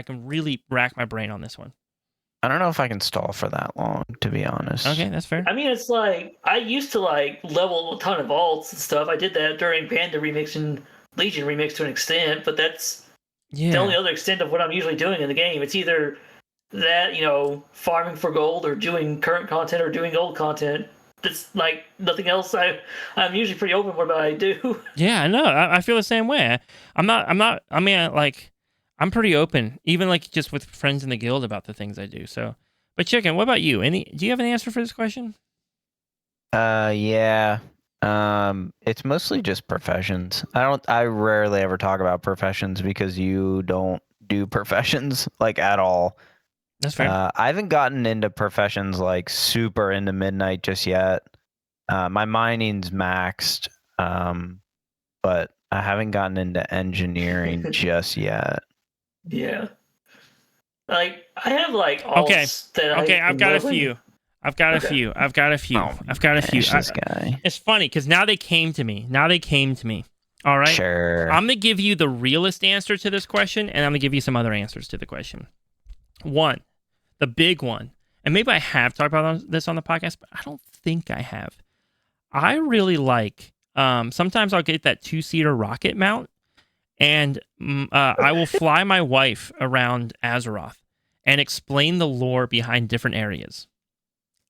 really rack my brain on this one. I don't know if I can stall for that long, to be honest. Okay, that's fair. I mean, it's like I used to like level a ton of alts and stuff. I did that during Panda Remix and Legion Remix to an extent, but that's the only other extent of what I'm usually doing in the game. It's either that, farming for gold or doing current content or doing old content. It's like nothing else. I'm usually pretty open with what I do. Yeah, I know. I feel the same way. I'm not. I mean, like, I'm pretty open, even like just with friends in the guild about the things I do. So, but Chicken, what about you? Do you have an answer for this question? Yeah. It's mostly just professions. I rarely ever talk about professions because you don't do professions like at all. That's fair. I haven't gotten into professions like super into midnight just yet. My mining's maxed, but I haven't gotten into engineering just yet. Yeah. Like, I have like alts Okay, I've got a few. I've got a few. Oh, this guy. It's funny because now they came to me. All right. Sure. I'm gonna give you the realest answer to this question, and I'm gonna give you some other answers to the question. One, the big one, and maybe I have talked about this on the podcast, but I don't think I have. I really like. Sometimes I'll get that 2-seater rocket mount, and I will fly my wife around Azeroth and explain the lore behind different areas.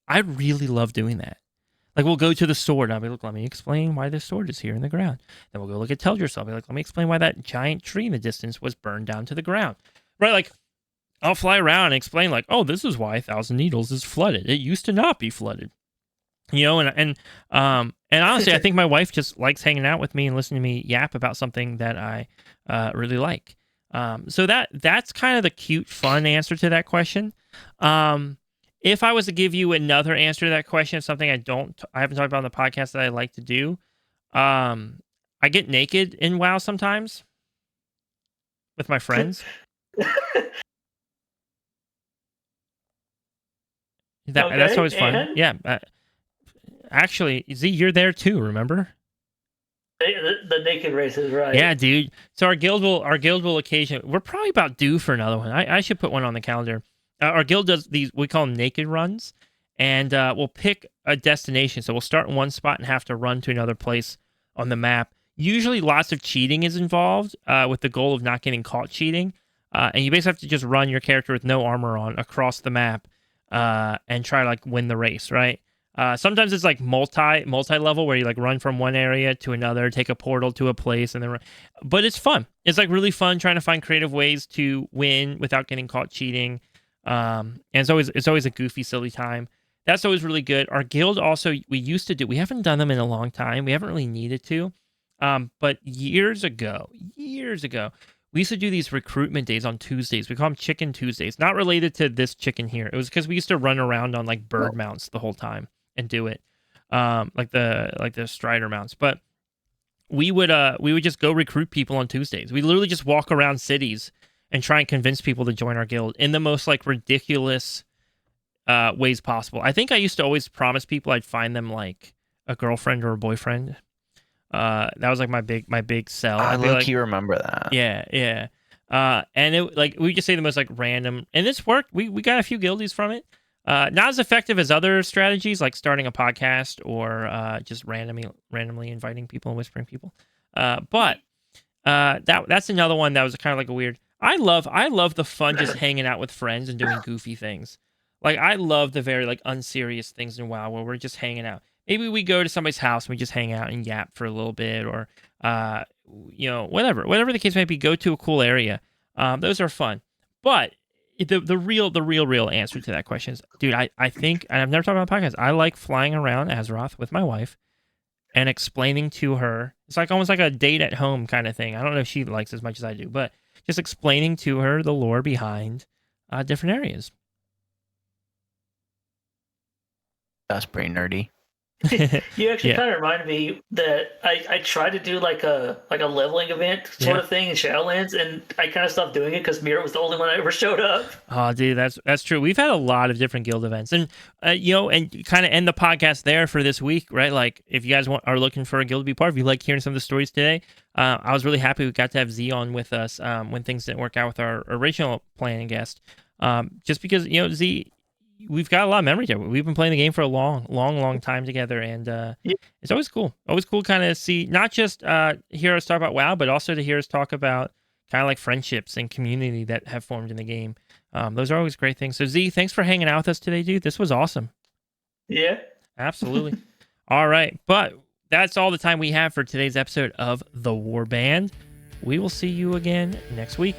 I really love doing that. Like, we'll go to the sword, and I'll be like, let me explain why this sword is here in the ground. Then we'll go look at Teldrassil. I'll be like, let me explain why that giant tree in the distance was burned down to the ground. Right, like, I'll fly around and explain, like, oh, this is why Thousand Needles is flooded. It used to not be flooded. And honestly, I think my wife just likes hanging out with me and listening to me yap about something that I really like. So that's kind of the cute, fun answer to that question. If I was to give you another answer to that question, something I haven't talked about on the podcast that I like to do, I get naked in WoW sometimes with my friends. That's always fun. And? Yeah. Actually, Z, you're there too. Remember? The naked races, right? Yeah, dude. So our guild will occasionally. We're probably about due for another one. I should put one on the calendar. Our guild does these. We call them naked runs, and we'll pick a destination. So we'll start in one spot and have to run to another place on the map. Usually, lots of cheating is involved, with the goal of not getting caught cheating. And you basically have to just run your character with no armor on across the map, and try to like win the race, right? Sometimes it's like multi-level where you like run from one area to another, take a portal to a place, and then run. But it's fun. It's like really fun trying to find creative ways to win without getting caught cheating. And it's always a goofy, silly time. That's always really good. Our guild also, we haven't done them in a long time. We haven't really needed to. But years ago, we used to do these recruitment days on Tuesdays. We call them Chicken Tuesdays. Not related to this chicken here. It was because we used to run around on like bird mounts the whole time and do it, like the Strider mounts. But we would just go recruit people on Tuesdays. We literally just walk around cities and try and convince people to join our guild in the most like ridiculous ways possible. I think I used to always promise people I'd find them like a girlfriend or a boyfriend. That was like my big sell. I like, you remember that. Yeah. And it like we just say the most like random, and this worked. We got a few guildies from it. Not as effective as other strategies like starting a podcast or just randomly inviting people and whispering people. But that's another one that was kind of like a weird. I love the fun just hanging out with friends and doing goofy things. Like I love the very like unserious things in WoW where we're just hanging out. Maybe we go to somebody's house and we just hang out and yap for a little bit, or whatever the case might be. Go to a cool area. Those are fun. But the real answer to that question is, dude, I think, and I've never talked about podcasts. I like flying around Azeroth with my wife and explaining to her. It's like almost like a date at home kind of thing. I don't know if she likes it as much as I do, but just explaining to her the lore behind different areas. That's pretty nerdy. You actually Yeah. kind of reminded me that I tried to do like a leveling event sort of thing in Shadowlands, and I kind of stopped doing it because Mira was the only one that ever showed up. Oh, dude, that's true. We've had a lot of different guild events, and and kind of end the podcast there for this week, right? Like, if you guys are looking for a guild to be part of, if you like hearing some of the stories today, I was really happy we got to have Z on with us when things didn't work out with our original planning guest, just because Z, we've got a lot of memory there. We've been playing the game for a long time together, and it's always cool kind of see not just hear us talk about WoW, but also to hear us talk about kind of like friendships and community that have formed in the game. Those are always great things. So Z, thanks for hanging out with us today, dude. This was awesome. Yeah. Absolutely. All right. But that's all the time we have for today's episode of The Warband. We will see you again next week.